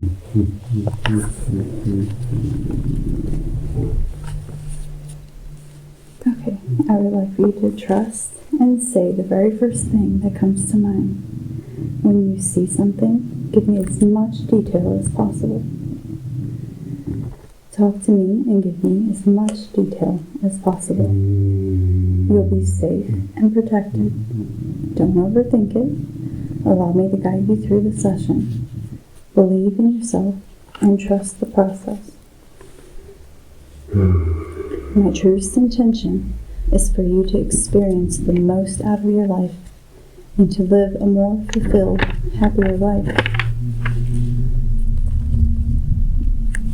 Okay, I would like for you to trust and say the very first thing that comes to mind. When you see something, give me as much detail as possible. Talk to me and give me as much detail as possible. You'll be safe and protected. Don't overthink it. Allow me to guide you through the session. Believe in yourself and trust the process. My truest intention is for you to experience the most out of your life and to live a more fulfilled, happier life.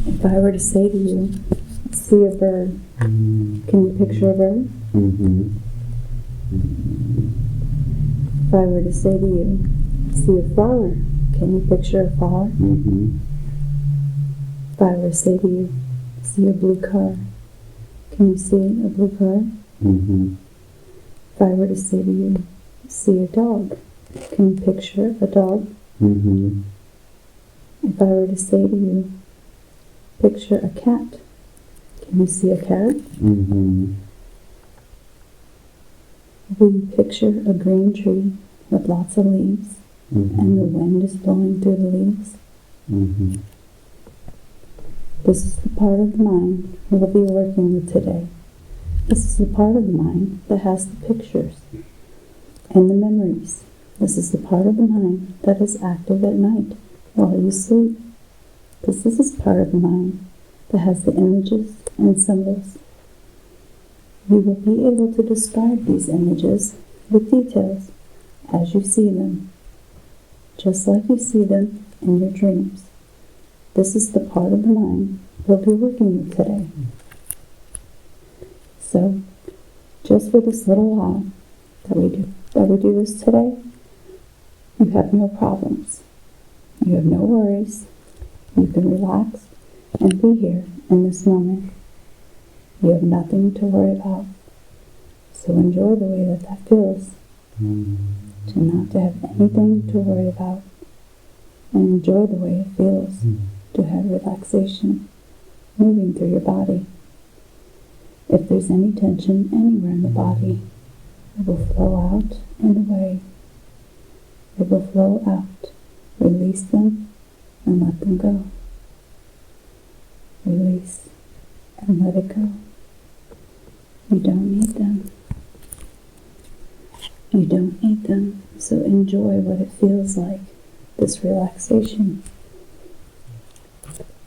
If I were to say to you, see a bird, can you picture a bird? If I were to say to you, see a flower, can you picture a flower? If I were to say to you, see a blue car, can you see a blue car? If I were to say to you, see a dog, can you picture a dog? If I were to say to you, picture a cat, can you see a cat? Will you picture a green tree with lots of leaves and the wind is blowing through the leaves? This is the part of the mind we'll be working with today. This is the part of the mind that has the pictures and the memories. This is the part of the mind that is active at night while you sleep. This is the part of the mind that has the images and symbols. You will be able to describe these images with details as you see them, just like you see them in your dreams. This is the part of the mind we'll be working with today. So, just for this little while that we do this today, you have no problems. You have no worries. You can relax and be here in this moment. You have nothing to worry about. So enjoy the way that feels. To not to have anything to worry about. And enjoy the way it feels to have relaxation moving through your body. If there's any tension anywhere in the body, it will flow out and away. It will flow out. Release them and let them go. Release and let it go. You don't need them. You don't need them, so enjoy what it feels like, this relaxation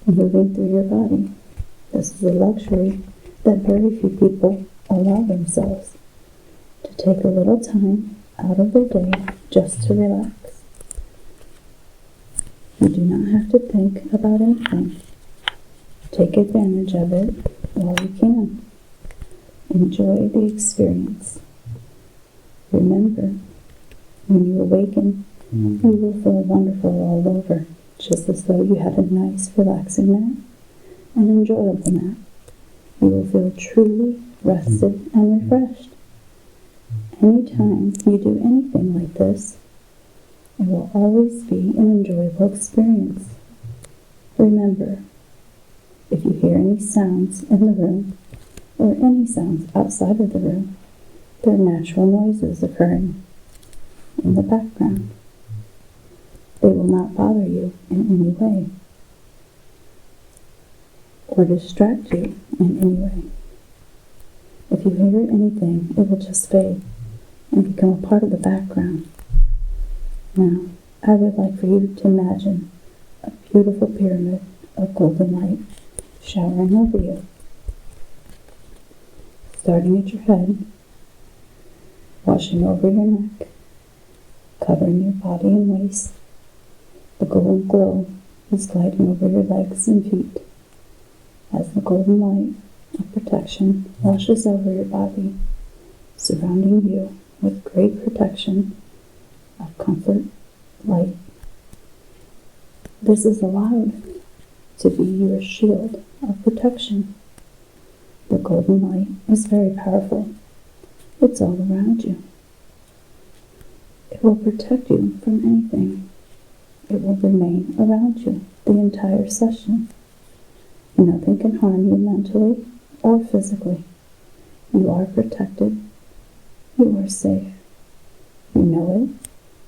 moving through your body. This is a luxury that very few people allow themselves, to take a little time out of their day just to relax. You do not have to think about anything. Take advantage of it while you can. Enjoy the experience. Remember, when you awaken, you will feel wonderful all over, just as though you had a nice, relaxing nap, an enjoyable nap. You will feel truly rested and refreshed. Anytime you do anything like this, it will always be an enjoyable experience. Remember, if you hear any sounds in the room, or any sounds outside of the room, there are natural noises occurring in the background. They will not bother you in any way, or distract you in any way. If you hear anything, it will just fade and become a part of the background. Now, I would like for you to imagine a beautiful pyramid of golden light showering over you, starting at your head, washing over your neck, covering your body and waist. The golden glow is gliding over your legs and feet as the golden light of protection washes over your body, surrounding you with great protection of comfort, light. This is allowed to be your shield of protection. The golden light is very powerful. It's all around you. It will protect you from anything. It will remain around you the entire session. Nothing can harm you mentally or physically. You are protected. You are safe. You know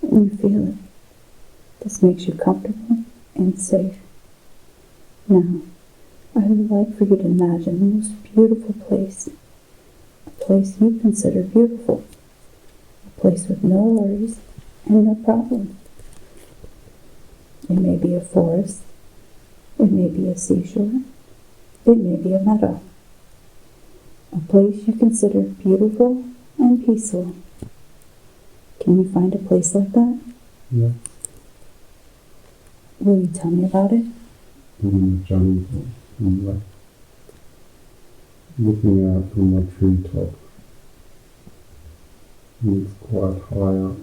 it and you feel it. This makes you comfortable and safe. Now, I would like for you to imagine the most beautiful place, a place you consider beautiful, a place with no worries and no problems. It may be a forest, it may be a seashore, it may be a meadow, a place you consider beautiful and peaceful. Can you find a place like that? Yeah. Will you tell me about it? In the jungle, and like looking out from a treetop. And it's quite high up.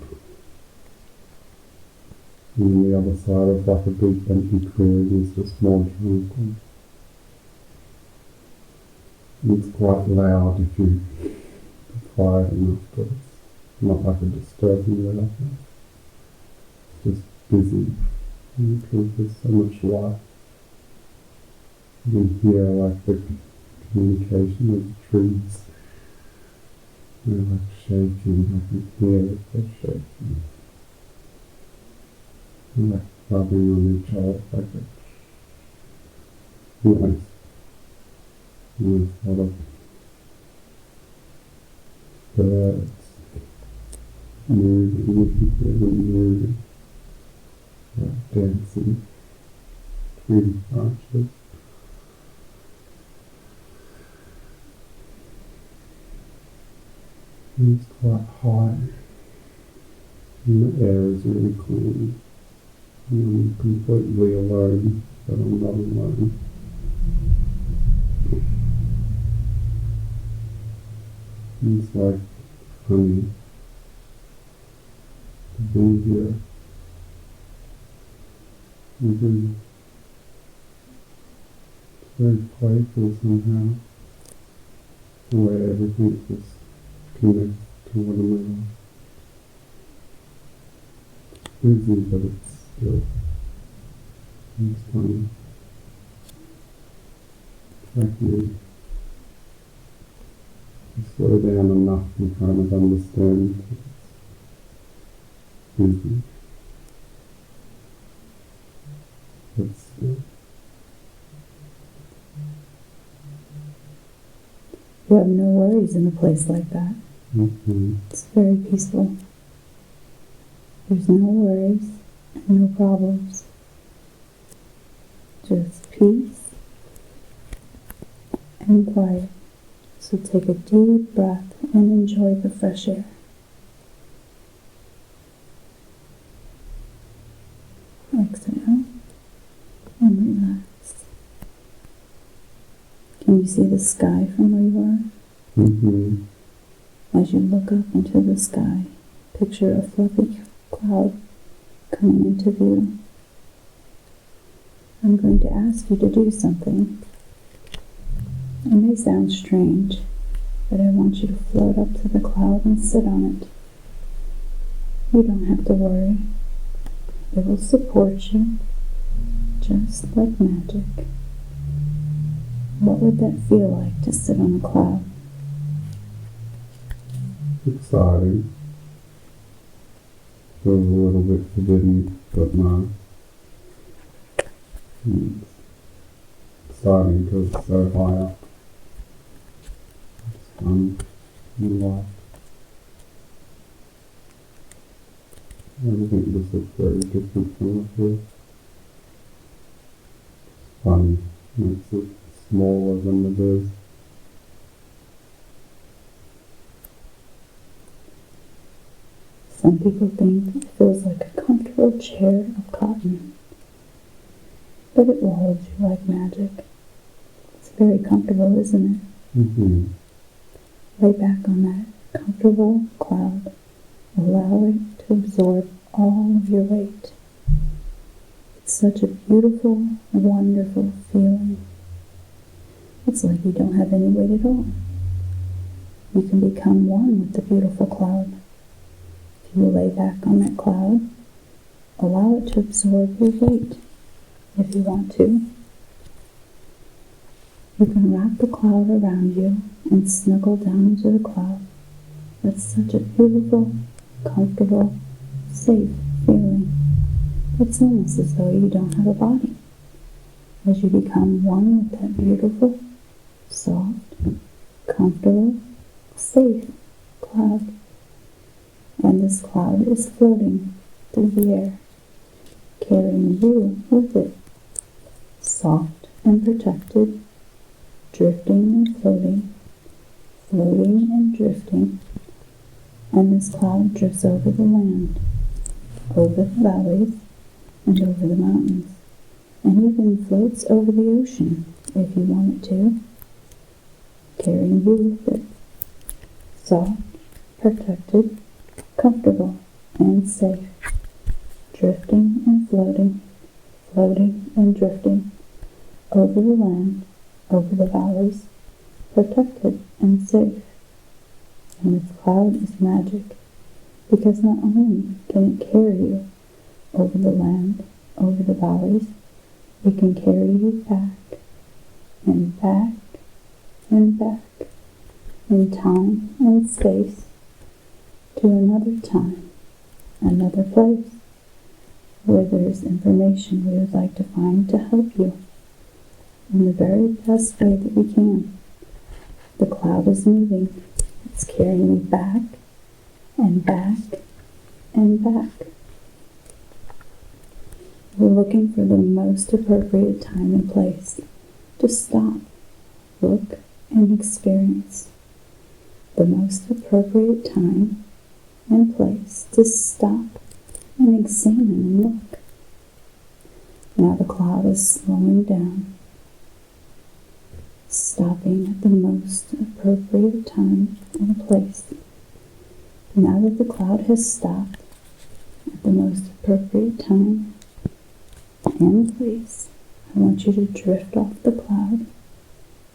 And on the other side of like a big empty clearing is a small jungle. And it's quite loud if you are quiet enough, but it's not like a disturbing loud. It's just busy. Because there's so much life. You can hear like the communication of the trees. They're like shaking, I can hear it, they're shaking. They're like rubbing on each other like a noise. And there's a lot of birds moving, you can hear them moving. Dancing tree branches. And it's quite high. And the air is really clean. And I'm completely alone, but I'm not alone. And it's like funny to be here. Mm-hmm. It's very playful somehow, the way everything just connects to one another. It's busy, but it's still, it's funny. It's like you slow down enough and kind of understand it's busy. You have no worries in a place like that. Mm-hmm. It's very peaceful. There's no worries and no problems. Just peace and quiet. So take a deep breath and enjoy the fresh air. Exhale and relax. Can you see the sky from where you are? Mm-hmm. As you look up into the sky, picture a fluffy cloud coming into view. I'm going to ask you to do something. It may sound strange, but I want you to float up to the cloud and sit on it. You don't have to worry. It will support you, just like magic. What would that feel like to sit on a cloud? Exciting. Feels a little bit forbidden, but no. It's exciting because it's so high up. It's fun and life. Everything just looks very different from up here. It's funny. Makes it smaller than it is. Some people think it feels like a comfortable chair of cotton, but it will hold you like magic. It's very comfortable, isn't it? Mm-hmm. Lay back on that comfortable cloud. Allow it to absorb all of your weight. It's such a beautiful, wonderful feeling. It's like you don't have any weight at all. You can become one with the beautiful cloud. If you lay back on that cloud, allow it to absorb your weight. if you want to. You can wrap the cloud around you and snuggle down into the cloud. That's such a beautiful, comfortable, safe feeling. It's almost as though you don't have a body. As you become one with that beautiful, soft, comfortable, safe cloud. And this cloud is floating through the air, carrying you with it, soft and protected, drifting and floating, floating and drifting. And this cloud drifts over the land, over the valleys, and over the mountains, and even floats over the ocean if you want it to, carrying you with it, soft, protected, comfortable, and safe, drifting and floating, floating and drifting, over the land, over the valleys, protected and safe. And this cloud is magic, because not only can it carry you over the land, over the valleys, it can carry you back, and back, and back, in time and space, to another time, another place, where there's information we would like to find to help you in the very best way that we can. The cloud is moving. It's carrying you back, and back, and back. We're looking for the most appropriate time and place to stop, look, and experience. The most appropriate time and place to stop and examine and look. Now the cloud is slowing down, stopping at the most appropriate time and place. Now that the cloud has stopped at the most appropriate time and place, I want you to drift off the cloud,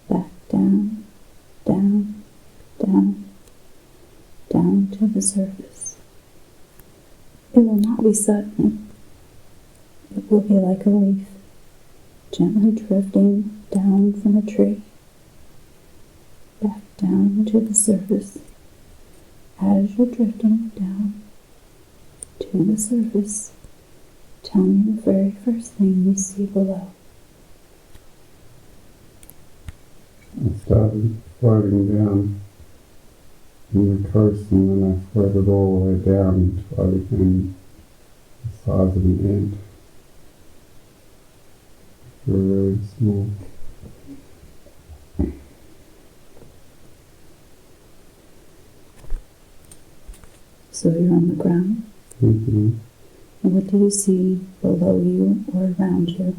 back down, down, down, down to the surface. It will not be sudden. It will be like a leaf, gently drifting down from a tree, back down to the surface. As you're drifting down to the surface, tell me the very first thing you see below. I started floating down in the coast, and then I floated all the way down until I became the size of an ant. They were really small. So you're on the ground. Mm-hmm. And what do you see below you or around you?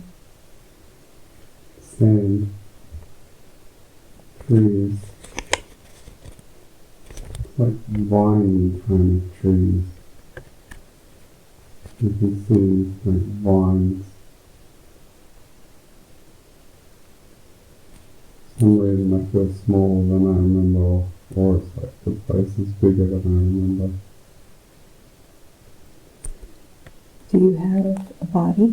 Sand, trees, like vine kind of trees. You can see like vines. For some reason I feel smaller than I remember, or it's like the place is bigger than I remember. Do you have a body?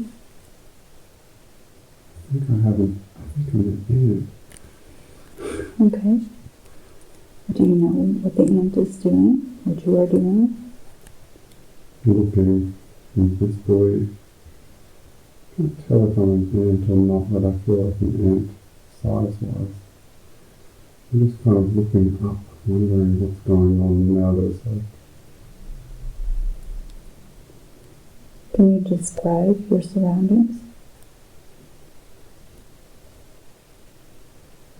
I think I'm an ant. Okay. Do you know what the ant is doing? What you are doing? Looking invisibly. Can't tell if I'm an ant or not, but I feel like an ant size-wise. I'm just kind of looking up, wondering what's going on now. There's like, Can you describe your surroundings?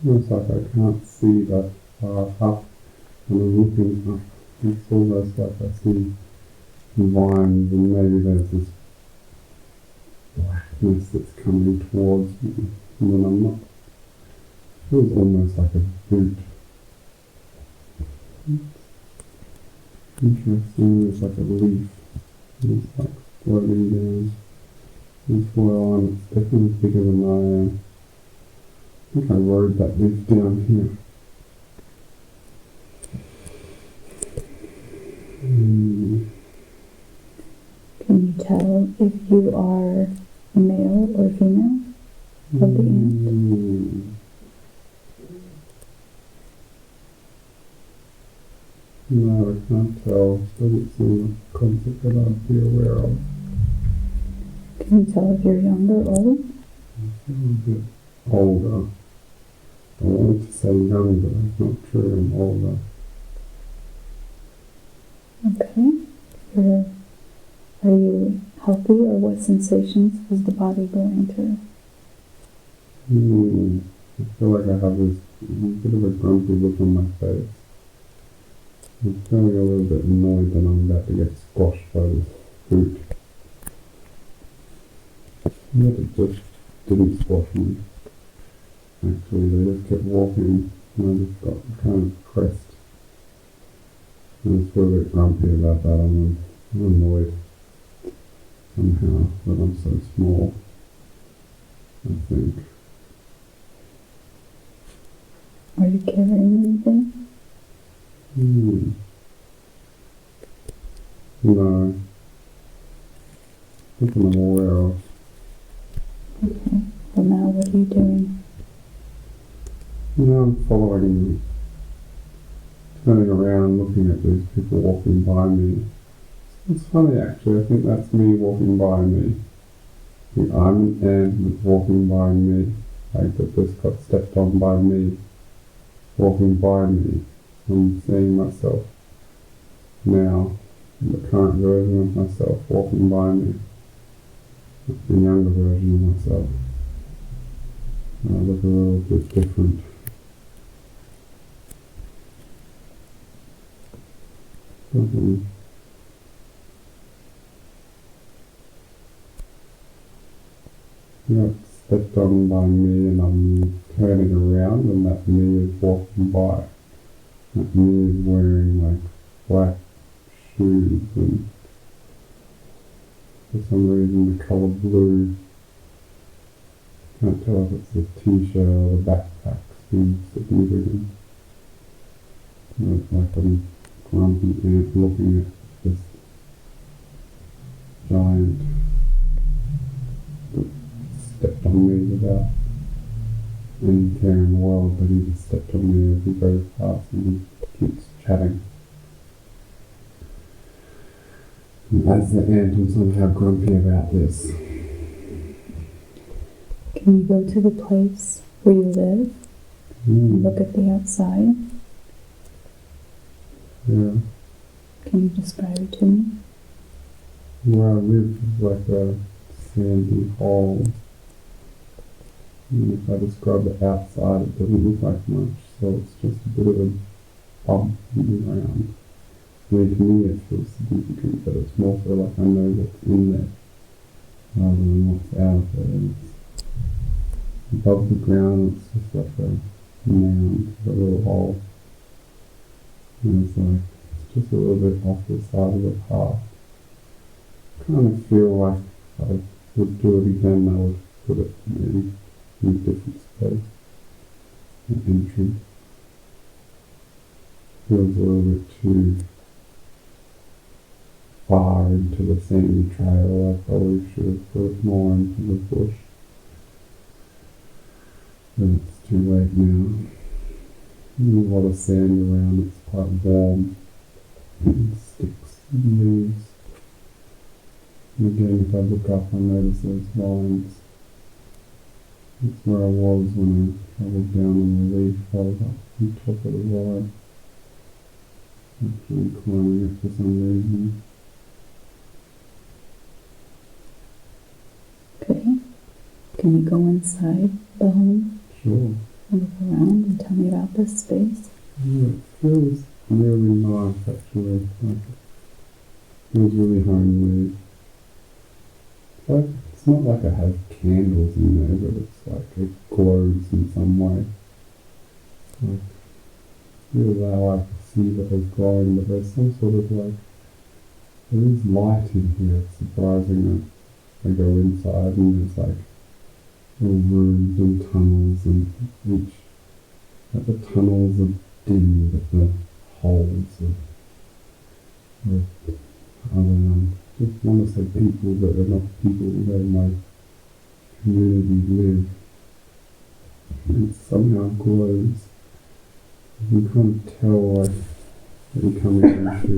almost like I can't see that far up, and I'm looking up. It's almost like I see vines, and maybe there's this blackness that's coming towards me, and then I'm not. It feels almost like a boot. Interesting, there's like a leaf. It's like floating down as well, and it's definitely bigger than I am. I think I rode that leaf down here. Can you tell if you are a male or female of the ant? No, I can't tell. Doesn't seem a concept that I'd be aware of. Can you tell if you're young or old? I feel a bit older. I wanted to say young, but that's not true. I'm older. Okay. Are you healthy, or what sensations was the body going through? I feel like I have this bit of a grumpy look on my face. I'm feeling a little bit annoyed that I'm about to get squashed by this fruit. Yet it just didn't squash me. Actually, they just kept walking, and I just got kind of pressed. And I feel a bit grumpy about that. I'm annoyed somehow that I'm so small, I think. Are you carrying anything? No. Nothing I'm aware of. Okay. Well, now what are you doing? I'm following, turning around, looking at these people walking by me. It's funny actually, I think that's me walking by me. I think I'm an ant that's walking by me. Like that just got stepped on by me. Walking by me. I'm seeing myself now, the current version of myself walking by me. The younger version of myself. I look a little bit different. Got stepped on by me, and I'm turning around, and that me is walking by. That me is wearing like black shoes, and for some reason the colour blue. Can't tell if it's the t-shirt or the backpack seems significant. It's like I'm grumpy ant looking at this giant that stepped on me without any care in the world, but he just stepped on me as he goes past and he keeps chatting. And as the ant, I'm somehow grumpy about this. Can you go to the place where you live and look at the outside? Yeah. Can you describe it to me? Where I live is like a sandy hole. And if I describe the outside, it doesn't look like much, so it's just a bit of a bump in the ground. I mean, to me it feels significant, but it's more so like I know what's in there rather than what's out of there. And it's above the ground, it's just like a mound, a little hole. And it's like, it's just a little bit off the side of the path. I kind of feel like if I would do it again, I would put it maybe in a different space, an entrance. Feels a little bit too far into the sandy trail. I probably should have put it more into the bush. But it's too late now. There's a lot of sand around, it's quite warm. And sticks and leaves. And again, if I look up, I notice those lines. That's where I was when I travelled down on the leaf. I was up on top of the line. Actually climbing it for some reason. Okay. Can you go inside the home Sure. and look around and tell me about this space? Yeah, it feels really nice actually. Like, it feels really homely. Like, it's not like I have candles in there, but it's like it glows in some way. Like, really how I can see that it's glowing, but there's some sort of like, there is light in here. It's surprising that I go inside and there's like little rooms and tunnels, and each, like the tunnels are dim, but the holes are, I don't know, just want to say people, but they're not people, they're my community live. It somehow glows. You can kind of tell like that you're coming into.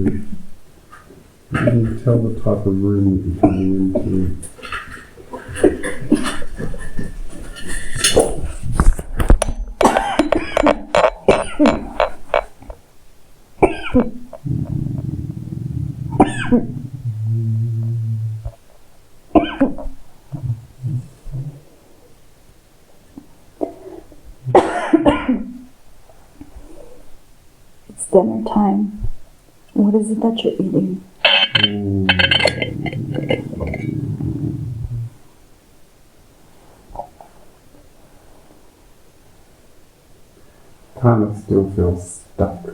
You can tell the type of room that you're coming into. It's dinner time. What is it that you're eating? Kind of still feel stuck,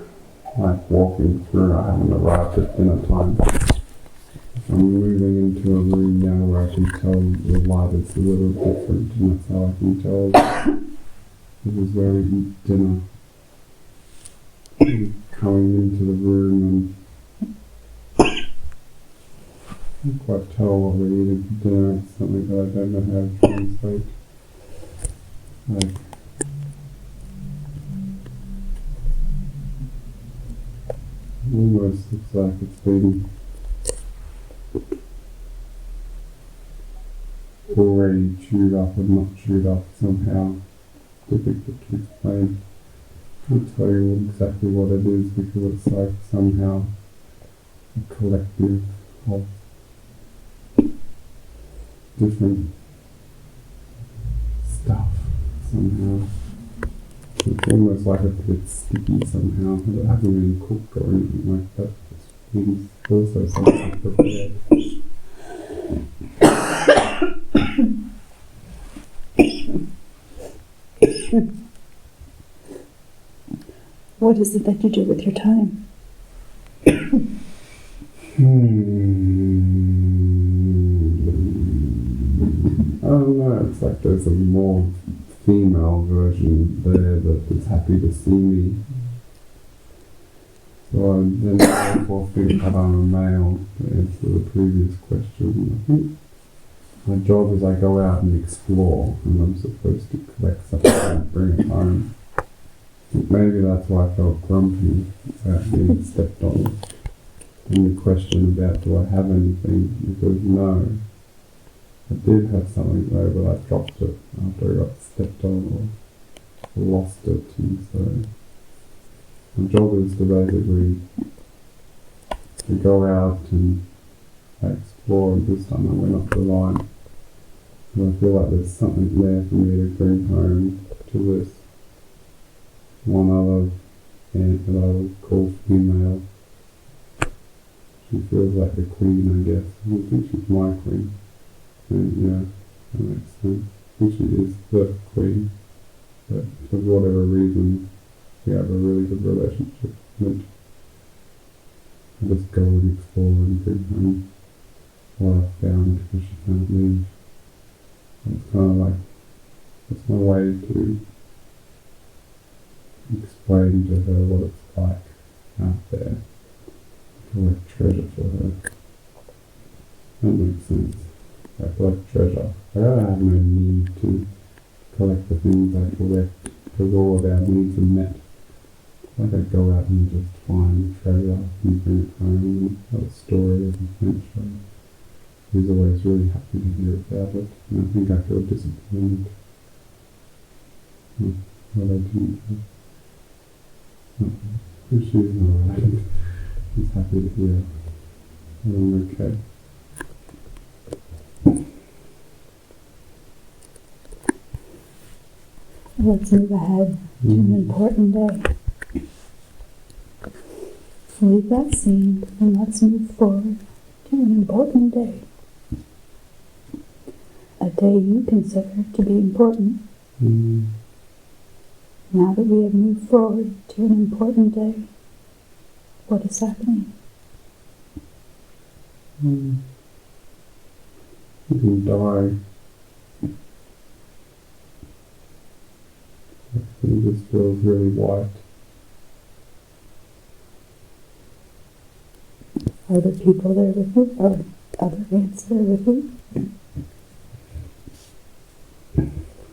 like walking through. I haven't arrived at dinner time. I'm moving into a room now where I can tell the light is a little different, and that's how I can tell this is where we eat dinner. Coming into the room and I can't quite tell what we're eating for dinner. It's something that I don't know how to translate. Like, almost looks like it's been already chewed up and not chewed up somehow. Difficult to explain. I can't tell you exactly what it is because it's like somehow a collective of different stuff somehow. It's almost like it's a bit sticky somehow. It hasn't been cooked or anything like that. It's also something prepared. What is it that you do with your time? I don't know, it's like there's a more female version there that is happy to see me. So I then therefore think that I'm a male to answer the previous question. I think my job is I go out and explore and I'm supposed to collect something and bring it home. Maybe that's why I felt grumpy about being stepped on. And the question about do I have anything, because no. I did have something though, but I dropped it after I got stepped on or lost it, and so my job is to basically to go out and explore, and this time I went up the line. And I feel like there's something there for me to bring home to this one other ant that I would call female. She feels like the queen, I guess. I don't think she's my queen. And yeah, that makes sense. I think she is the queen, but for whatever reason, we have a really good relationship. And I just go and explore and bring home what I found because she can't leave. It's kind of like, it's my way to explain to her what it's like out there, to collect treasure for her. That makes sense. I collect treasure. I don't have no need to collect the things I collect because all of our needs are met. Like I go out and just find treasure and bring it home and tell a story of adventure. He's always really happy to hear about it, and I think I feel disappointed that I didn't. She's alright. She's happy to hear that I'm okay. Let's move ahead to an important day. Leave that scene and let's move forward to an important day. A day you consider to be important. Now that we have moved forward to an important day, what is happening? You can die. It just feels really white. Are there people there with you? Are other ants there with you?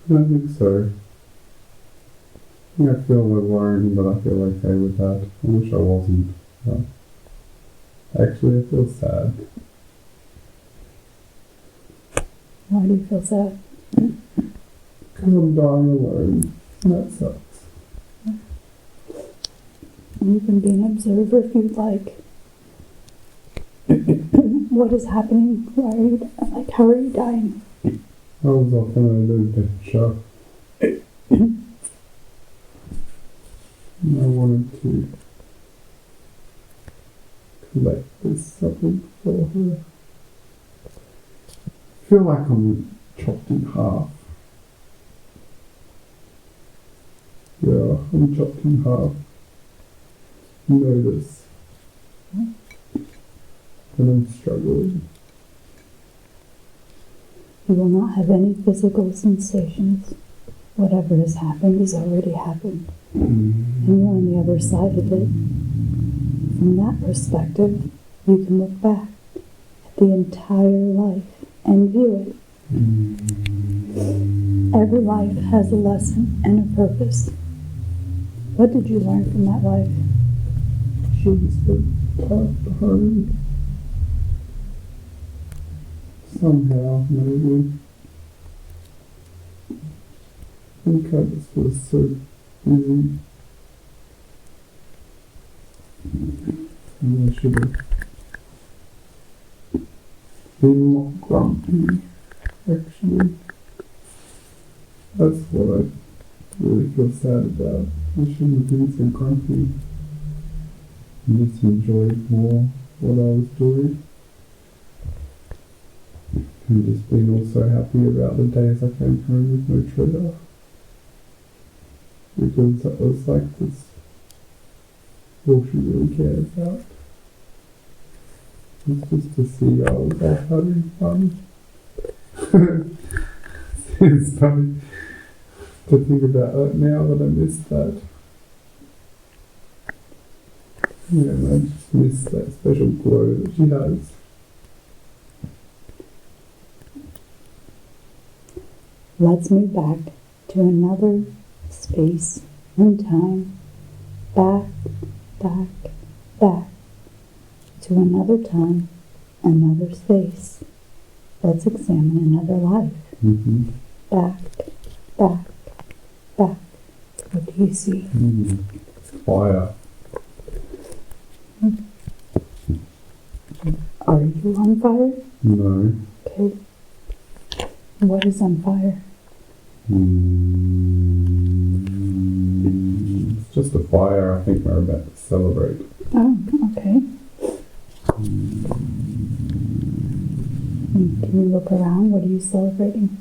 I don't think so. I feel alone, but I feel okay with that. I wish I wasn't. But actually, I feel sad. Why do you feel sad? Because I'm dying alone. And that sucks. You can be an observer if you'd like. What is happening? Why are you, like, how are you dying? I was off on a little adventure. And I wanted to collect this something for her. I feel like I'm chopped in half. Yeah, I'm chopped in half. You know this. And I'm struggling. You will not have any physical sensations. Whatever has already happened. And you're on the other side of it. From that perspective, you can look back at the entire life and view it. Every life has a lesson and a purpose. What did you learn from that life? She's the type home. Somehow, maybe. I think I just was so busy. And I should have been more grumpy, actually. That's what I really feel sad about. I shouldn't have been so grumpy. I just enjoyed more what I was doing. And just being also happy about the days I came home with no trigger. Because that was like this all she really cared about. It's just to see I was off having fun. It's funny to think about that now that I miss that. Yeah, I just miss that special glow that she has. Let's move back to another space and time. Back, back to another time, another space. Let's examine another life. Back. What do you see? Fire. Are you on fire? No. Okay. What is on fire? It's just a fire I think we're about to celebrate. Oh, okay. Can you look around? What are you celebrating?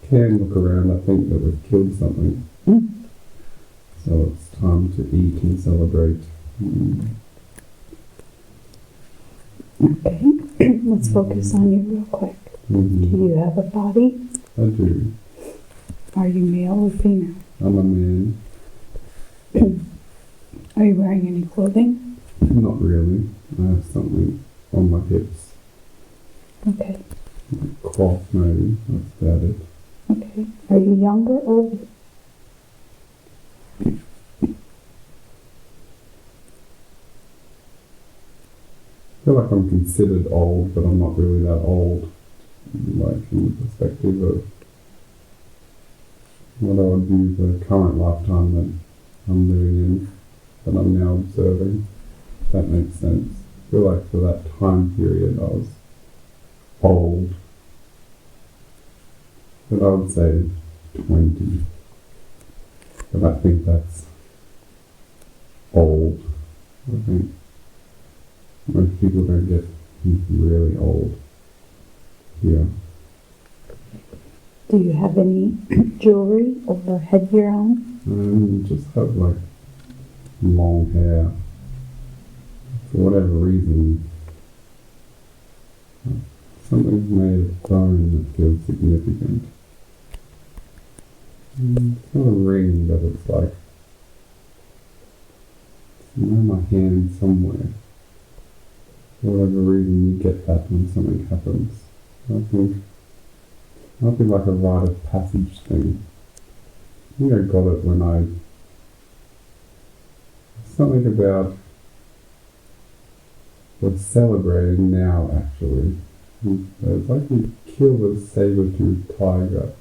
Can look around, I think that we've killed something. So it's time to eat and celebrate. Okay, let's focus on you real quick. Do you have a body? I do. Are you male or female? I'm a man. Are you wearing any clothing? Not really. I have something on my hips. Okay. Like cloth maybe, that's about it. Okay. Are you young or old? I feel like I'm considered old, but I'm not really that old. Like from the perspective of what I would view the current lifetime that I'm living in, that I'm now observing. If that makes sense. I feel like for that time period I was old. But I would say 20. But I think that's old. I think most people don't get really old here. Do you have any jewelry or headgear on? Just have like long hair. For whatever reason, something's made of bone that feels significant. It's not a ring, but it's like my hand somewhere. For whatever reason, you get that when something happens. I think it might be like a rite of passage thing. I think I got it when something about we're celebrating now, actually. It's like you kill a saber-toothed tiger.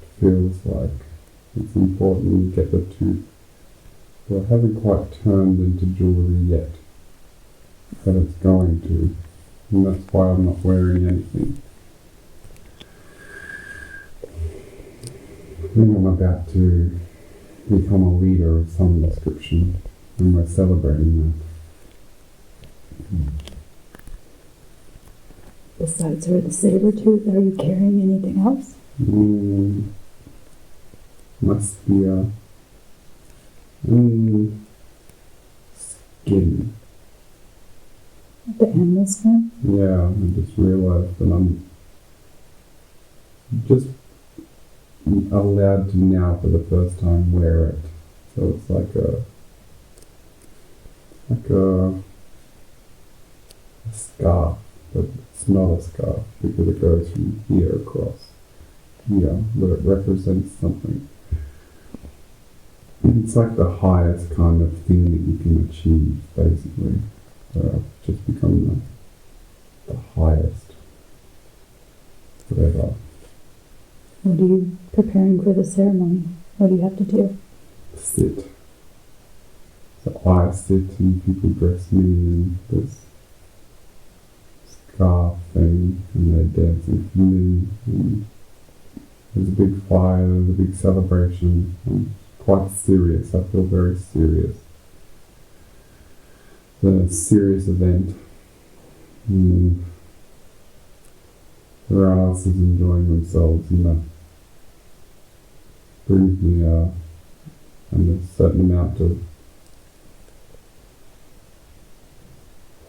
It feels like it's important you get the tooth. Well, I haven't quite turned into jewellery yet, but it's going to, and that's why I'm not wearing anything. I think I'm about to become a leader of some description, and we're celebrating that. Besides for the saber tooth, are you carrying anything else? Must be a skin. The animal skin? Yeah, I just realised that I'm just allowed to now for the first time wear it. So it's like a scarf, but it's not a scarf because it goes from here across here, but it represents something. It's like the highest kind of thing that you can achieve, basically. So I've just become the highest, whatever. What are you preparing for the ceremony? What do you have to do? Sit. So I sit and people dress me in this scarf thing and they're dancing for me. And there's a big fire, there's a big celebration. I'm quite serious. I feel very serious. It's a serious event. Everyone else is enjoying themselves and that brings me a certain amount of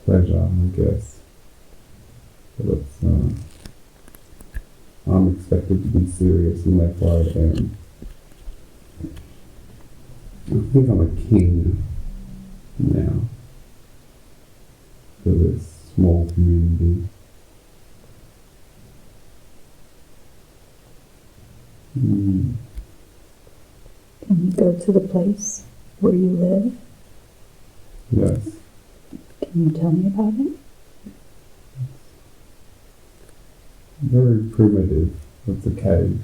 pleasure, I guess. But it's, I'm expected to be serious and therefore I am. I think I'm a king now for this small community. Can you go to the place where you live? Yes. Can you tell me about it? Very primitive. It's a cave.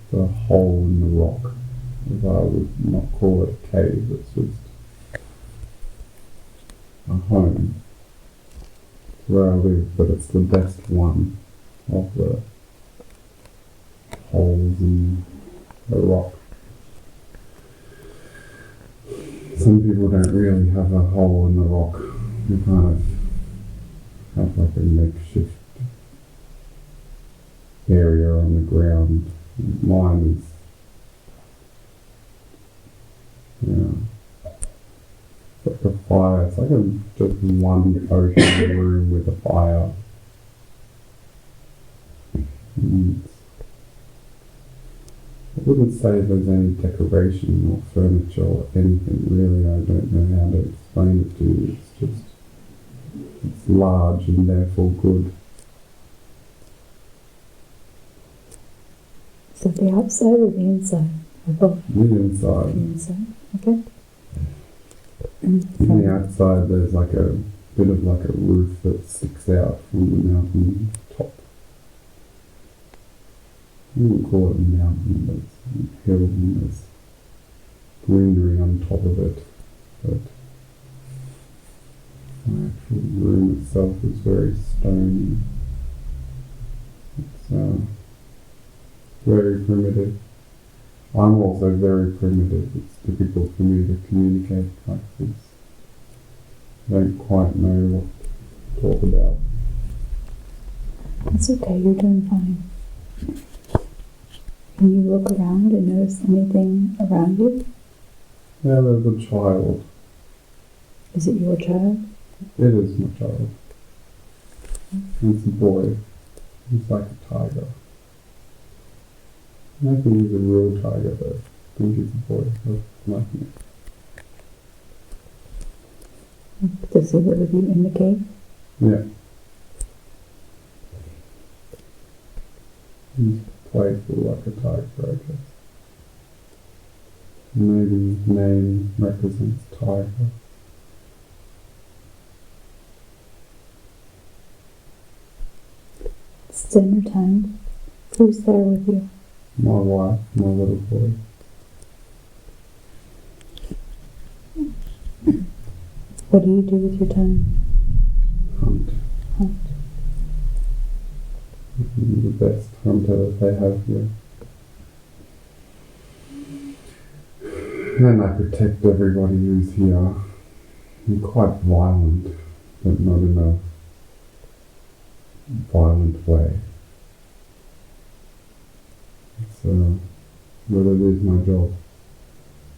It's a hole in the rock. If I would not call it a cave, it's just a home. It's where I live, but it's the best one of the holes in the rock. Some people don't really have a hole in the rock. You kind of have like a makeshift area on the ground. Mine is, it's like a fire. It's like just one ocean room with a fire. I wouldn't say there's any decoration or furniture or anything really. I don't know how to explain it to you. It's large and therefore good. Is that the outside or the inside? Or both? The inside. The inside, okay. On the outside there's like a bit of like a roof that sticks out from the mountain top. I wouldn't call it a mountain, but it's a hill and there's greenery on top of it. But the actual room itself is very stony. It's very primitive. I'm also very primitive. It's difficult for me to communicate like this. I don't quite know what to talk about. It's okay, you're doing fine. Can you look around and notice anything around you? Yeah, there's a child. Is it your child? It is my child. It's a boy. He's like a tiger. I don't think he's a real tiger though. I think he's a boy. Like me. Does either of you indicate? Yeah. He's playful like a tiger, I guess. Maybe name represents tiger. It's dinner time. Who's there with you? My wife, my little boy. What do you do with your time? Hunt. Hunt. I'm the best hunter that they have here. And I protect everybody who's here. I'm quite violent, but not in a violent way. So, but it is my job.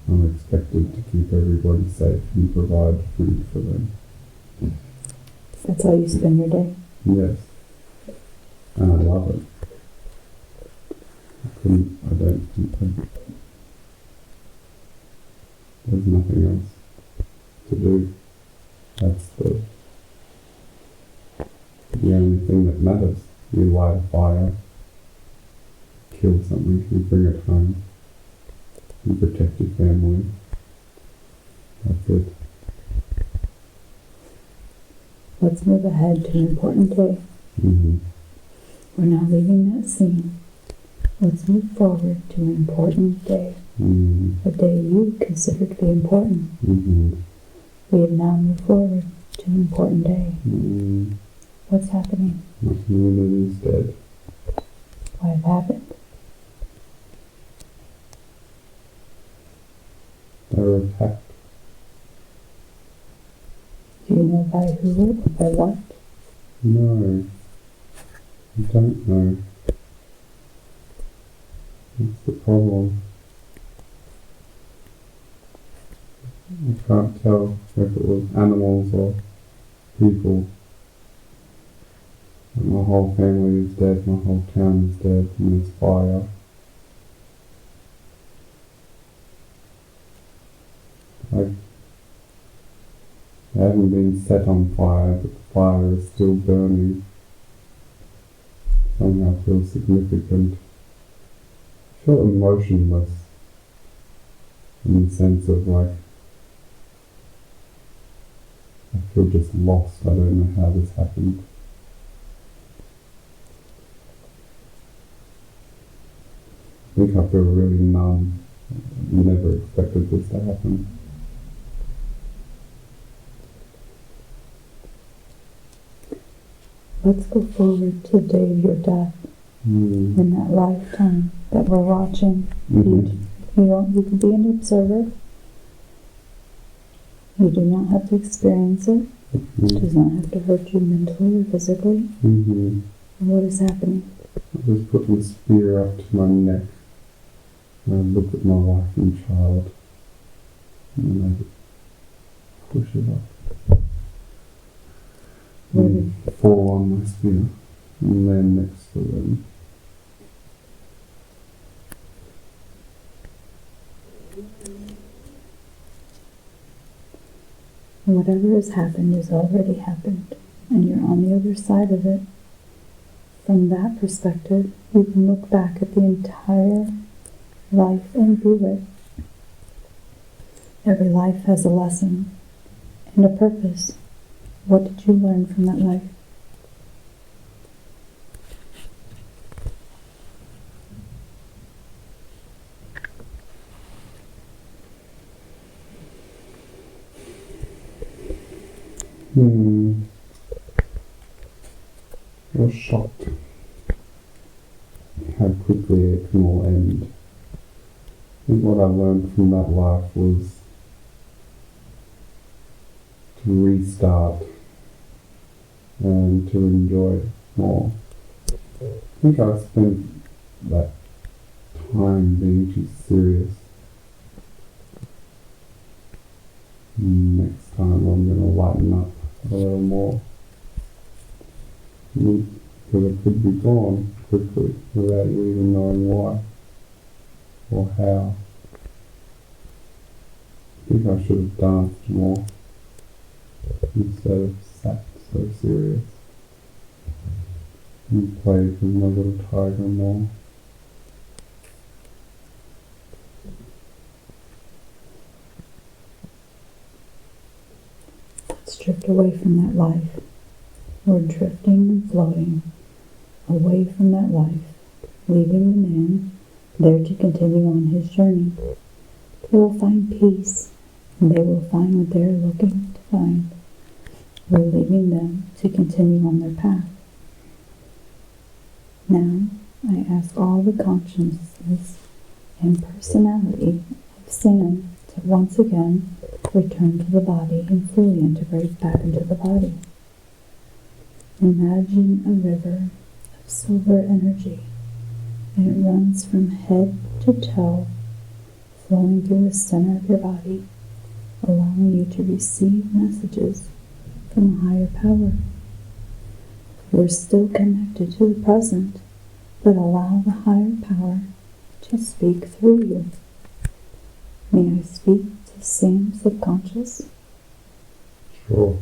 I'm expected to keep everybody safe and provide food for them. That's how you spend your day? Yes. And I love it. I don't complain. There's nothing else to do. That's the only thing that matters. You light a fire, kill something, you bring it home, you protect your family. That's it. Let's move ahead to an important day. Mm-hmm. We're now leaving that scene. Let's move forward to an important day. Mm-hmm. A day you consider to be important. Mm-hmm. We have now moved forward to an important day. Mm-hmm. What's happening? My community is dead. What had happened? They were attacked. Do you know by who or by what? No. I don't know. That's the problem. I can't tell if it was animals or people. My whole family is dead, my whole town is dead, and there's fire. They haven't been set on fire, but the fire is still burning. Somehow feels significant. I feel emotionless in the sense of like, I feel just lost. I don't know how this happened. I think I feel really numb. Never expected this to happen. Let's go forward to the day of your death. In that lifetime that we're watching. You can be an observer. You do not have to experience it. It does not have to hurt you mentally or physically. And what is happening? I just put my spear up to my neck. And I look at my wife and child. And I just push it up. And fall on my spear. And land next to them. Whatever has happened has already happened, and you're on the other side of it. From that perspective, you can look back at the entire life and view it. Every life has a lesson and a purpose. What did you learn from that life? I was shocked how quickly it can all end. I think what I learned from that life was to restart and to enjoy it more. I think I spent that time being too serious. Next time I'm going to lighten up a little more. Because it could be gone quickly without you even knowing why or how. I think I should have danced more. instead of sat so serious. And play from the little tiger more. Let's drift away from that life. We're drifting and floating away from that life, leaving the man there to continue on his journey. They will find peace, and they will find what they're looking to find. We're leaving them to continue on their path. Now, I ask all the consciousness and personality of Sam to once again return to the body and fully integrate back into the body. Imagine a river of silver energy, and it runs from head to toe, flowing through the center of your body, allowing you to receive messages from a higher power. We're still connected to the present, but allow the higher power to speak through you. May I speak to Sam's subconscious? Sure.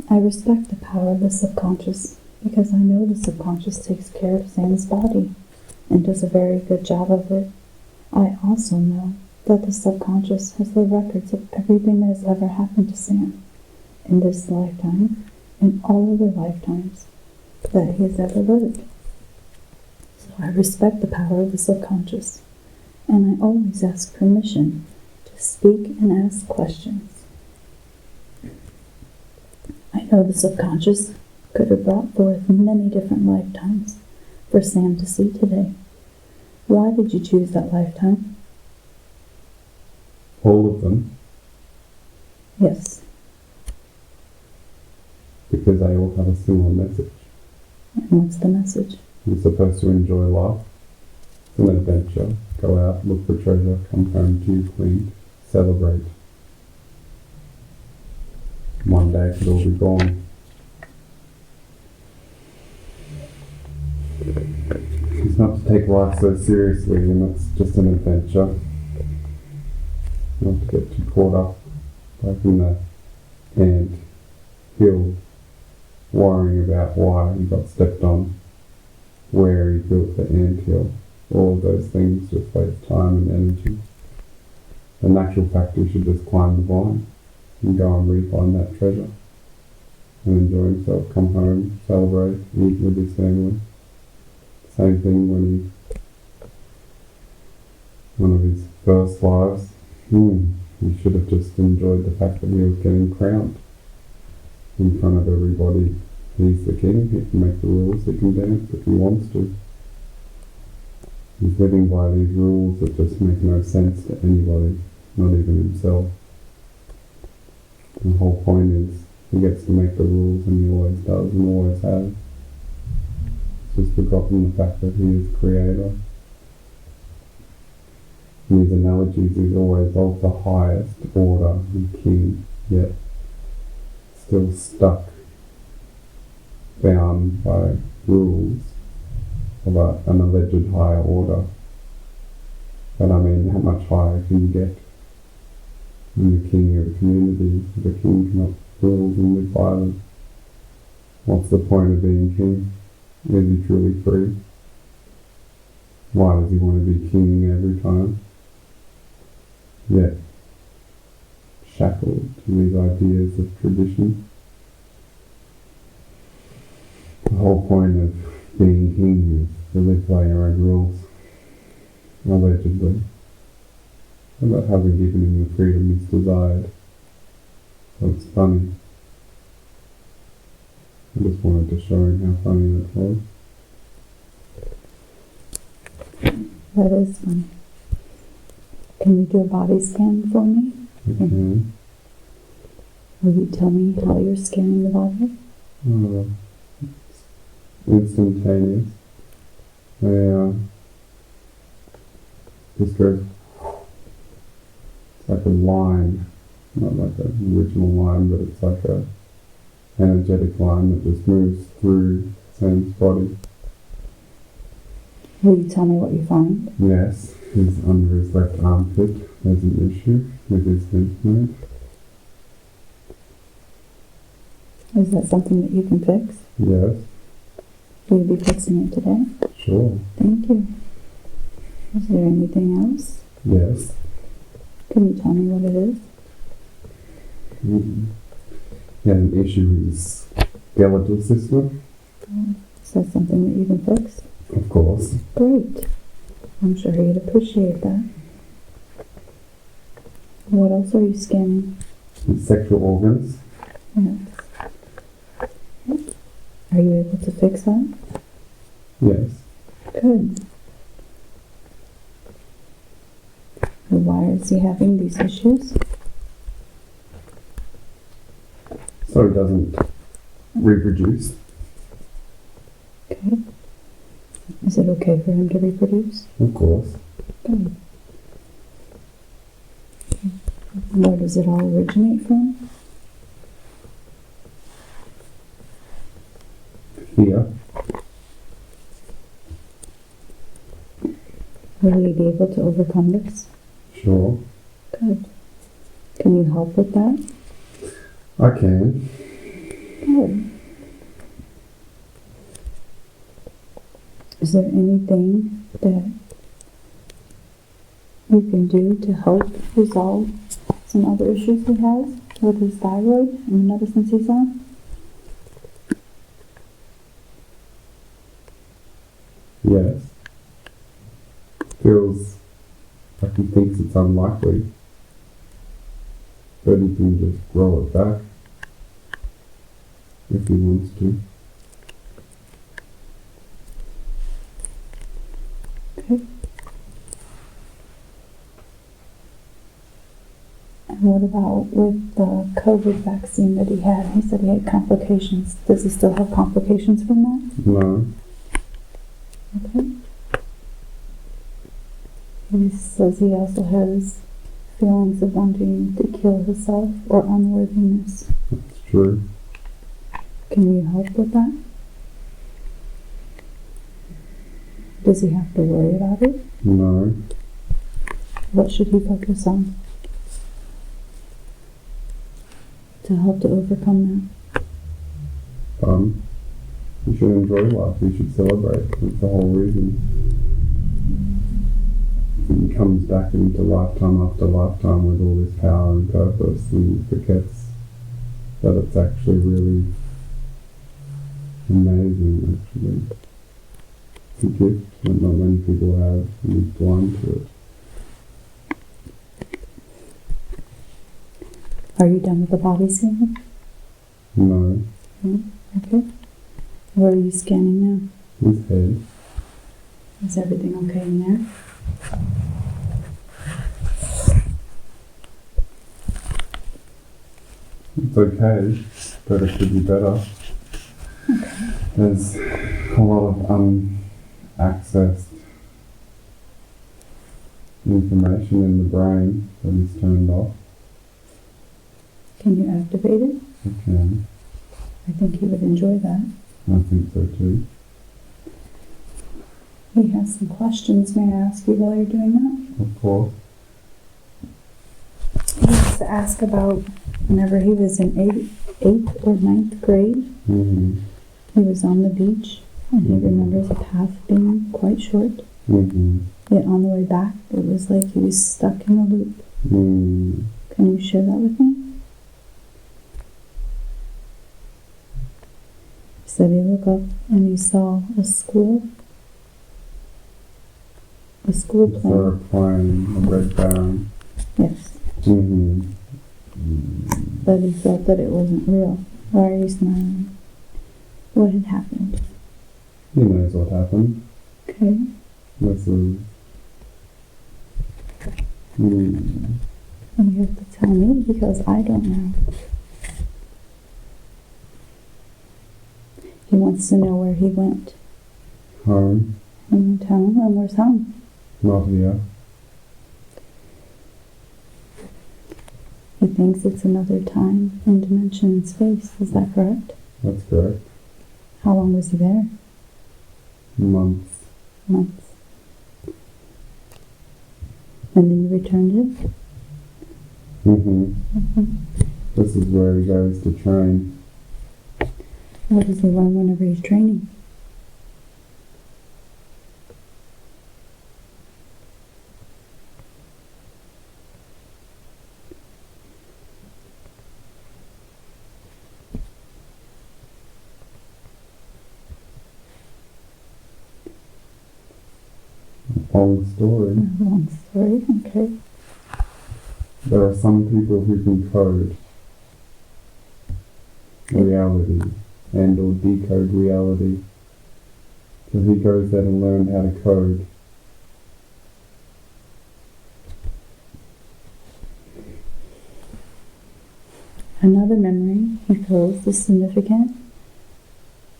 I respect the power of the subconscious because I know the subconscious takes care of Sam's body and does a very good job of it. I also know that the subconscious has the records of everything that has ever happened to Sam in this lifetime and all other lifetimes that he has ever lived. So I respect the power of the subconscious, and I always ask permission to speak and ask questions. I know the subconscious could have brought forth many different lifetimes for Sam to see today. Why did you choose that lifetime? All of them, Yes. because they all have a similar message. And what's the message? You're supposed to enjoy life. It's an adventure. Go out, look for treasure, come home to you clean, celebrate. One day it could all be gone. It's not to take life so seriously, and it's just an adventure. Not to get too caught up, like in the ant hill, worrying about why he got stepped on, where he built the ant hill. All of those things just waste time and energy. The natural fact is you should just climb the vine and go and re-find that treasure and enjoy himself, come home, celebrate, eat with his family. Same thing when one of his first lives, he should have just enjoyed the fact that he was getting crowned in front of everybody. He's the king, he can make the rules, he can dance if he wants to. He's living by these rules that just make no sense to anybody, not even himself. The whole point is he gets to make the rules, and he always does and always has. He's just forgotten the fact that he is creator. In his analogies, he's always of the highest order and king, yet still stuck, bound by rules of an alleged higher order. But I mean, how much higher can you get? I'm the king of a community. The king cannot rule and live by them. What's the point of being king? Is he truly free? Why does he want to be king every time? Yet shackled to these ideas of tradition. The whole point of being king is to live by your own rules, allegedly. About having given him the freedom he's desired. So it's funny. I just wanted to show him how funny that was. That is funny. Can you do a body scan for me? Okay. Will you tell me how you're scanning the body? It's instantaneous. Just goes, it's like a line, not like an original line, but it's like a energetic line that just moves through Sam's body. Will you tell me what you find? Yes, he's under his left armpit. There's an issue with his lymph node. Is that something that you can fix? Yes. Will you be fixing it today? Sure. Thank you. Is there anything else? Yes. Can you tell me what it is? He had an issue with his skeletal system. Is that something that you can fix? Of course. Great. I'm sure he'd appreciate that. What else are you scanning? His sexual organs. Yes. Are you able to fix that? Yes. Good. And why is he having these issues? So he doesn't reproduce. Okay. Is it okay for him to reproduce? Of course. Good. Where does it all originate from? Here. Will he be able to overcome this? Sure. Good. Can you help with that? I can. Good. Is there anything that you can do to help resolve some other issues he has with his thyroid and the medicines he's on? Yes. Feels like he thinks it's unlikely, but he can just roll it back if he wants to. Okay. And what about with the COVID vaccine that he had? He said he had complications. Does he still have complications from that? No. Okay. He says he also has feelings of wanting to kill himself or unworthiness. That's true. Can you help with that? Does he have to worry about it? No. What should he focus on to help to overcome Fun. You should enjoy life. You should celebrate. That's the whole reason. He comes back into lifetime after lifetime with all this power and purpose, and forgets that it's actually really amazing, actually. It's a gift that not many people have, and he's blind to it. that? Are you done with the body scanning? No. Okay. Where are you scanning now? His head. Is everything okay in there? It's okay, but it could be better. There's a lot of unaccessed information in the brain that is turned off. Can you activate it? I can. I think he would enjoy that. I think so too. He has some questions. May I ask you while you're doing that? Of course. He wants to ask about whenever he was in 8th or 9th grade. Mm-hmm. He was on the beach and he remembers a path being quite short. Mm-hmm. Yet on the way back, it was like he was stuck in a loop. Mm. Can you share that with me? He said he woke up and he saw a school So plane. a plane, a red baron. Yes, Mm-hmm. but he felt that it wasn't real. Why are you smiling? What had happened? He knows what happened. Okay. This is... Mm. And you have to tell me because I don't know. He wants to know where he went. Home. And you tell him, and where's home? Not here. He thinks it's another time and dimension and space. Is that correct? That's correct. How long was he there? Months. Months. And then you returned it? Mm-hmm. This is where he goes to train. What does he learn whenever he's training? Long story. Long story, okay. There are some people who can code reality and or decode reality. So he goes there to learn how to code. Another memory he feels is significant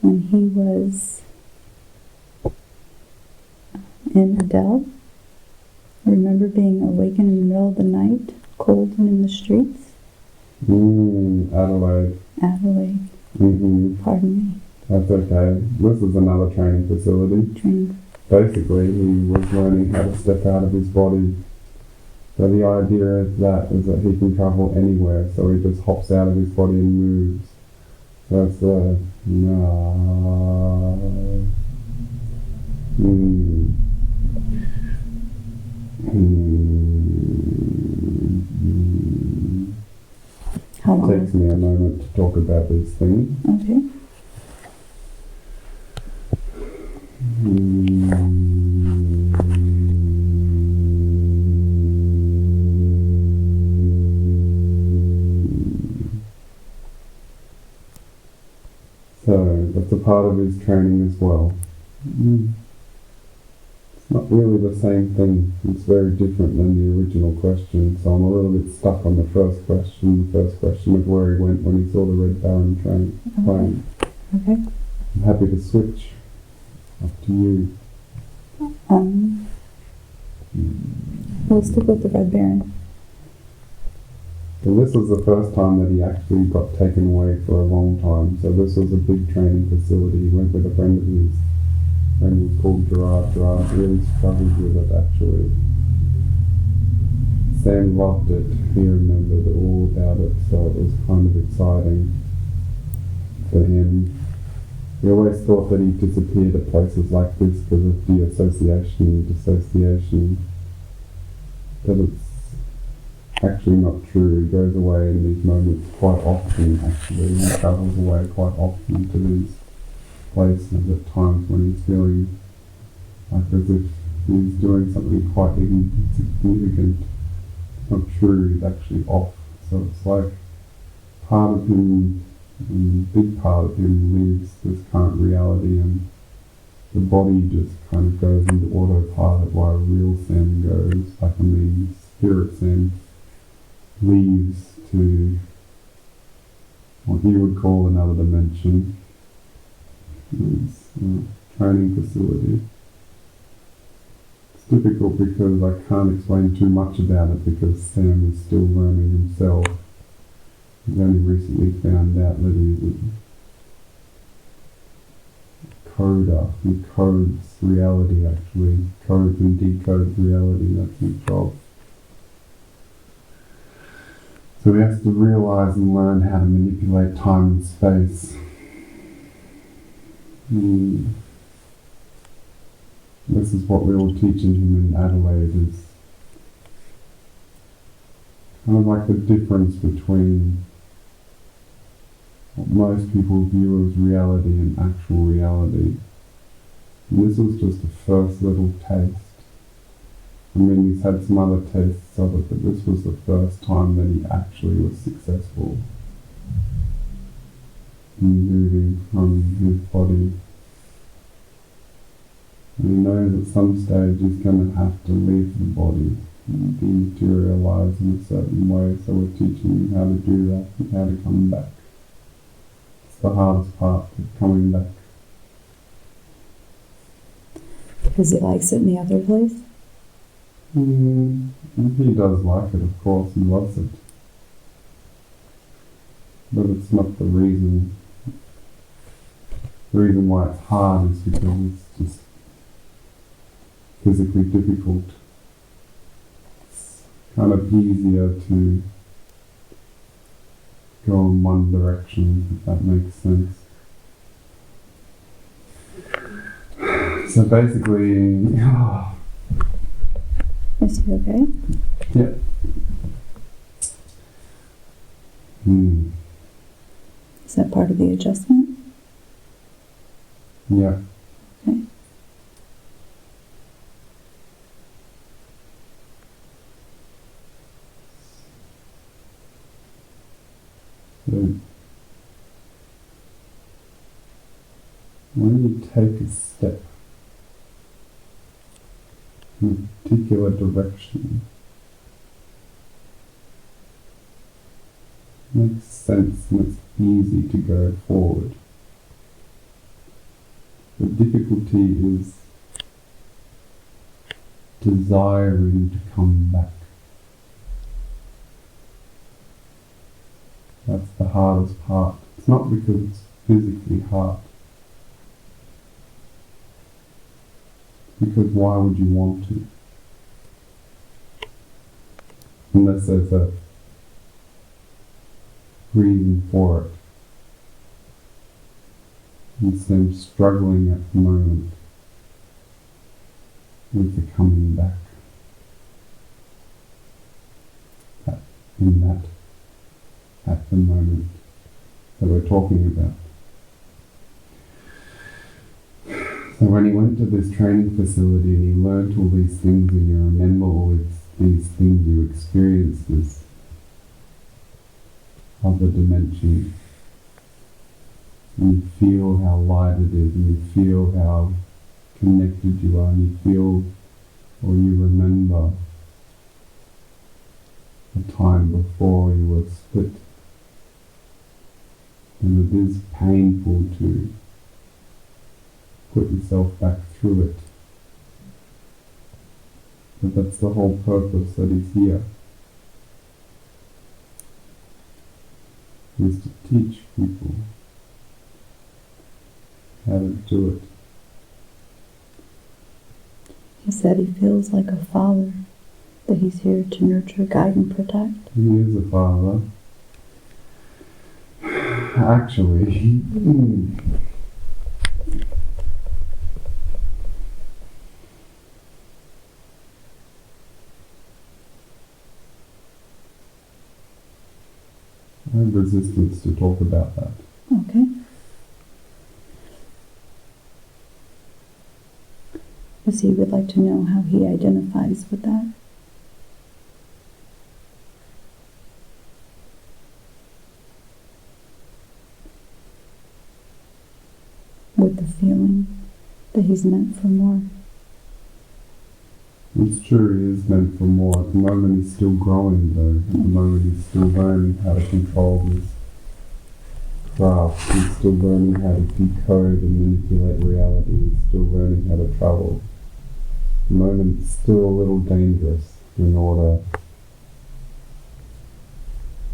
when he was in Adele. I remember being awakened in the middle of the night, cold and in the streets. Adelaide. Adelaide. Pardon me. That's okay. This is another training facility. Basically, he was learning how to step out of his body. So the idea of that is that he can travel anywhere, so he just hops out of his body and moves. So it's How long? It takes me a moment to talk about these things. Okay. So that's a part of his training as well. It's not really the same thing. It's very different than the original question. So I'm a little bit stuck on the first question. The first question of where he went when he saw the Red Baron plane. Okay. I'm happy to switch. Up to you. We'll stick with the Red Baron. And this was the first time that he actually got taken away for a long time. So this was a big training facility. He went with a friend of his. Friend was called Gerard. Gerard really struggled with it actually. Sam loved it. He remembered all about it, so it was kind of exciting for him. He always thought that he disappeared at places like this because of the association and dissociation. But it's actually not true. He goes away in these moments quite often actually. He travels away quite often to these places at times when he's feeling like as if he's doing something quite insignificant. It's not true, he's actually off. So it's like part of him, a big part of him lives this current reality, and the body just kind of goes into autopilot while real Sam goes, spirit Sam leaves to what you would call another dimension. It's a training facility. It's difficult because I can't explain too much about it because Sam is still learning himself. He's only recently found out that he's a coder. He codes reality actually. Codes and decodes reality, that's his job. So he has to realise and learn how to manipulate time and space. This is what we were teaching him in Adelaide, is kind of like the difference between what most people view as reality and actual reality. And this was just the first little taste. I mean, he's had some other tastes of it, but this was the first time that he actually was successful in moving from his body. And he knows at some stage he's going to have to leave the body and dematerialise in a certain way, so we're teaching him how to do that and how to come back. It's the hardest part, of coming back. Because he likes it in the other place? And he does like it, of course, he loves it. But it's not the reason. The reason why it's hard is because it's just physically difficult. It's kind of easier to go in one direction, if that makes sense. So basically, Is he okay? yeah. Is that part of the adjustment? Yeah. Okay. So when you take a step in a particular direction, it makes sense and it's easy to go forward. The difficulty is desiring to come back. That's the hardest part. It's not because it's physically hard. Because why would you want to? Unless there's a reason for it. And so I'm struggling at the moment with the coming back. At the moment that we're talking about. So when he went to this training facility and he learnt all these things and you remember all these things you experienced, this other dimension, and you feel how light it is and you feel how connected you are and you feel or you remember the time before you were split. And it is painful to put yourself back through it. But that's the whole purpose that is here. Is to teach people how to do it. He said he feels like a father, that he's here to nurture, guide, and protect. He is a father. Actually, I have resistance to talk about that. Okay. Because he would like to know how he identifies with that. With the feeling that he's meant for more. It's true, he is meant for more. At the moment he's still growing though. At the moment he's still learning how to control his craft. He's still learning how to decode and manipulate reality. He's still learning how to travel. At the moment it's still a little dangerous in order.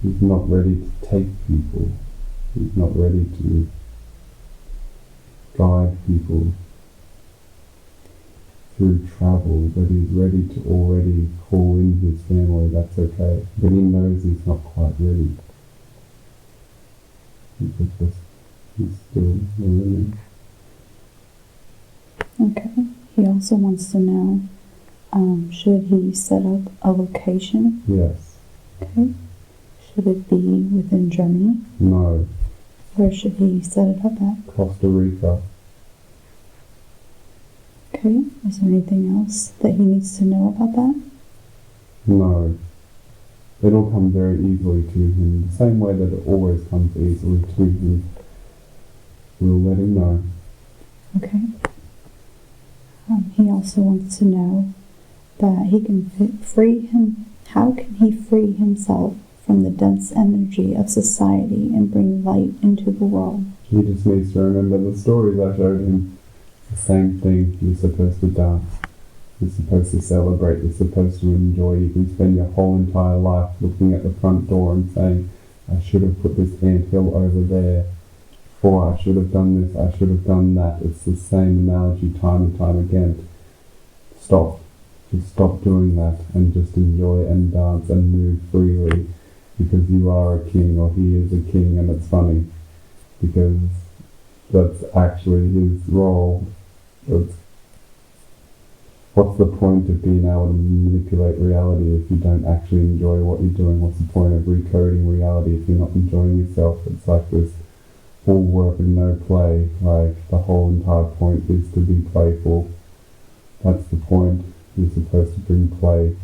He's not ready to take people. He's not ready to guide people through travel, but he's ready to already call in his family. That's okay. But he knows he's not quite ready. He's still learning. Okay. He also wants to know, should he set up a location? Yes. Okay. Should it be within Germany? No. Where should he set it up at? Costa Rica. Okay. Is there anything else that he needs to know about that? No. It'll come very easily to him, the same way that it always comes easily to him. We'll let him know. Okay. He also wants to know that he can free him. How can he free himself from the dense energy of society and bring light into the world? He just needs to remember the stories I showed him. The same thing. You're supposed to dance. You're supposed to celebrate. You're supposed to enjoy. You can spend your whole entire life looking at the front door and saying, I should have put this anthill over there. Or I should have done this. I should have done that. It's the same analogy time and time again. Stop. Just stop doing that and just enjoy and dance and move freely, because you are a king, or he is a king, and it's funny because that's actually his role. It's what's the point of being able to manipulate reality if you don't actually enjoy what you're doing? What's the point of recoding reality if you're not enjoying yourself? It's like this all work and no play. Like the whole entire point is to be playful. That's the point. You're supposed to bring play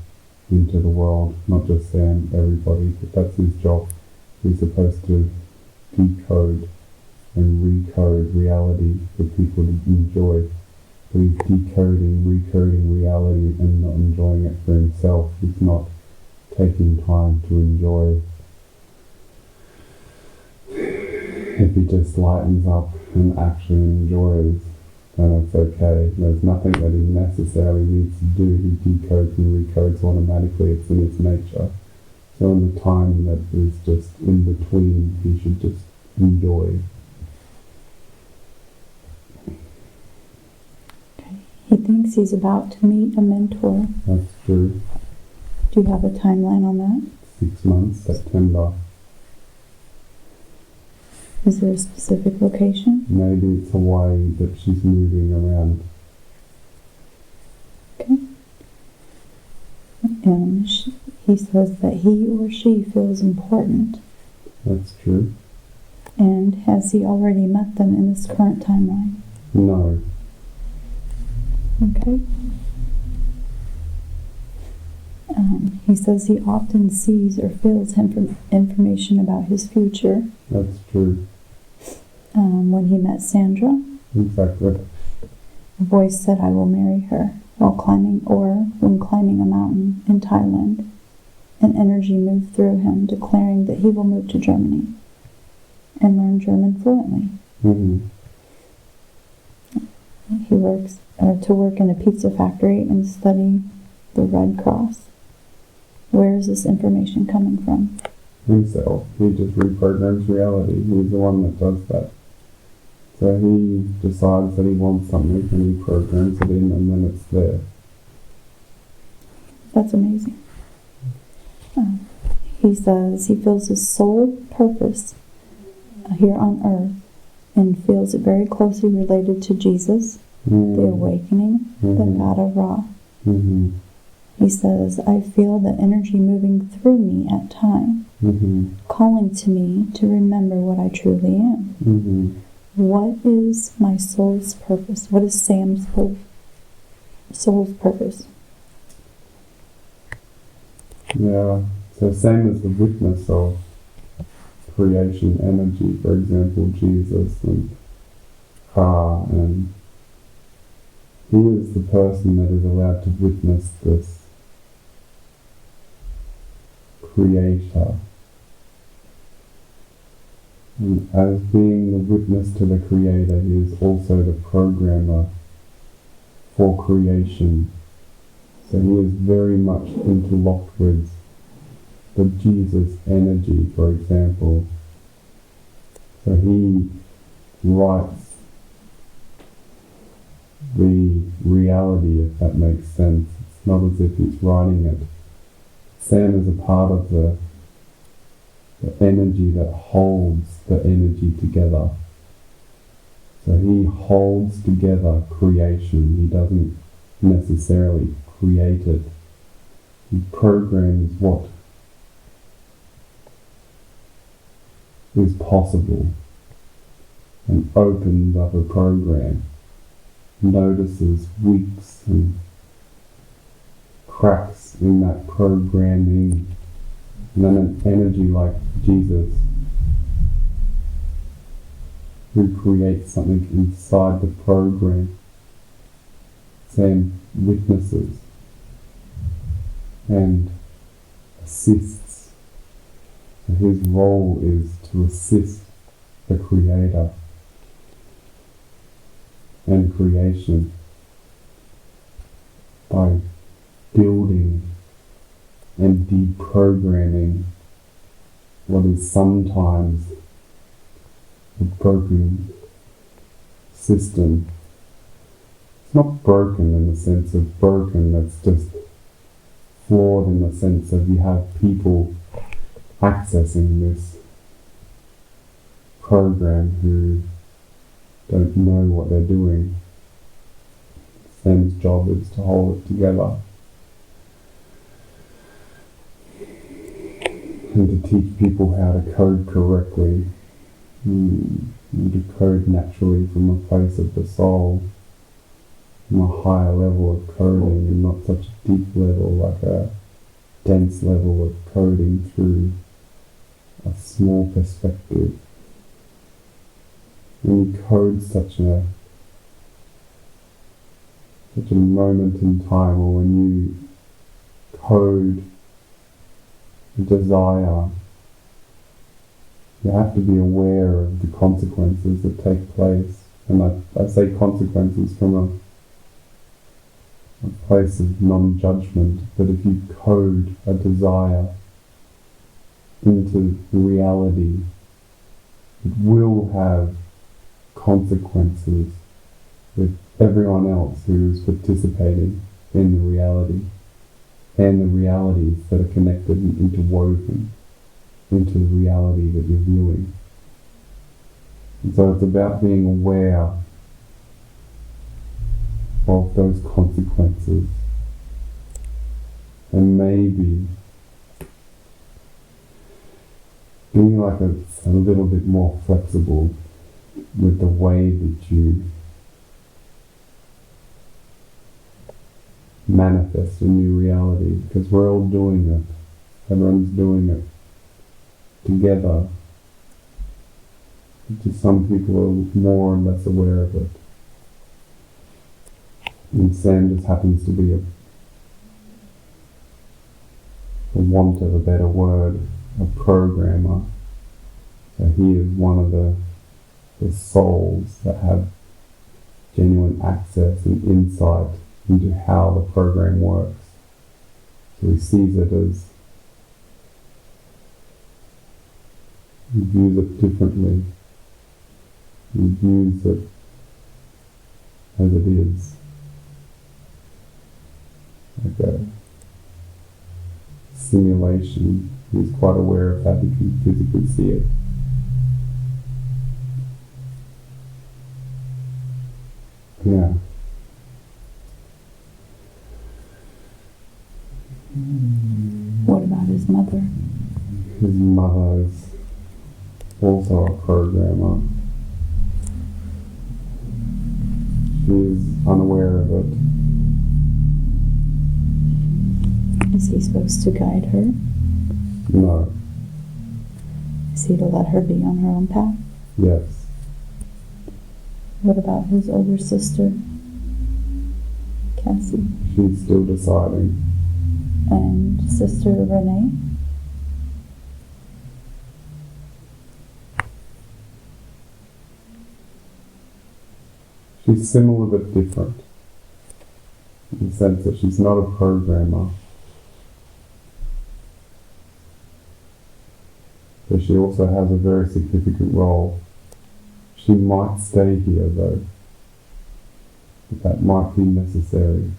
into the world, not just Sam, everybody. But that's his job. He's supposed to decode and recode reality for people to enjoy. But he's decoding, recoding reality and not enjoying it for himself. He's not taking time to enjoy. If he just lightens up and actually enjoys, then it's okay. There's nothing that he necessarily needs to do. He decodes and recodes automatically. It's in his nature. So in the time that is just in between, he should just enjoy. He thinks he's about to meet a mentor. That's true. Do you have a timeline on that? 6 months, September. Is there a specific location? Maybe it's Hawaii that she's moving around. Okay. And he says that he or she feels important. That's true. And has he already met them in this current timeline? No. Okay. He says he often sees or feels information about his future. That's true. When he met Sandra, Exactly. a voice said, "I will marry her," while climbing a mountain in Thailand. An energy moved through him, declaring that he will move to Germany and learn German fluently. Mm-hmm. He works to work in a pizza factory and study the Red Cross. Where is this information coming from? Himself. He just reprograms reality. He's the one that does that. So he decides that he wants something and he programs it in and then it's there. That's amazing. He says he feels his sole purpose here on earth and feels it very closely related to Jesus, the awakening, the God of Ra. Mm-hmm. He says, "I feel the energy moving through me at time, calling to me to remember what I truly am. Mm-hmm. What is my soul's purpose? What is Sam's soul's purpose?" Yeah. So Sam is the witness of creation energy, for example, Jesus and Ka, and he is the person that is allowed to witness this creator. And as being the witness to the creator, he is also the programmer for creation. So he is very much interlocked with the Jesus energy, for example. So he writes the reality, if that makes sense. It's not as if he's writing it. Sam is a part of the energy that holds the energy together. So he holds together creation. He doesn't necessarily create it. He programs what is possible and opens up a program, notices weaks and cracks in that programming, and then an energy like Jesus who creates something inside the program. Sam witnesses and assists. So his role is to assist the creator and creation by building and deprogramming what is sometimes a broken system. It's not broken in the sense of broken, it's just flawed in the sense of you have people accessing this program who don't know what they're doing. Sam's job is to hold it together and to teach people how to code correctly, and to code naturally from a place of the soul, from a higher level of coding and not such a deep level, like a dense level of coding through a small perspective. When you code such a moment in time, or when you code a desire, you have to be aware of the consequences that take place. And I say consequences from a place of non-judgment, that if you code a desire into reality, it will have consequences with everyone else who is participating in the reality, and the realities that are connected and interwoven into the reality that you're viewing. And so it's about being aware of those consequences, and maybe being like a little bit more flexible with the way that you manifest a new reality, because we're all doing it. Everyone's doing it together. Just some people are more or less aware of it. And Sam just happens to be for want of a better word, a programmer. So he is one of the souls that have genuine access and insight into how the program works. So he sees it as, he views it differently. He views it as it is. Like a simulation. He's quite aware of how he can physically see it. Yeah. What about his mother? His mother is also a programmer. She is unaware of it. Is he supposed to guide her? No. Is he to let her be on her own path? Yes. What about his older sister, Cassie? She's still deciding. And sister Renee? She's similar but different, in the sense that she's not a programmer, but she also has a very significant role. She might stay here though, but that might be necessary.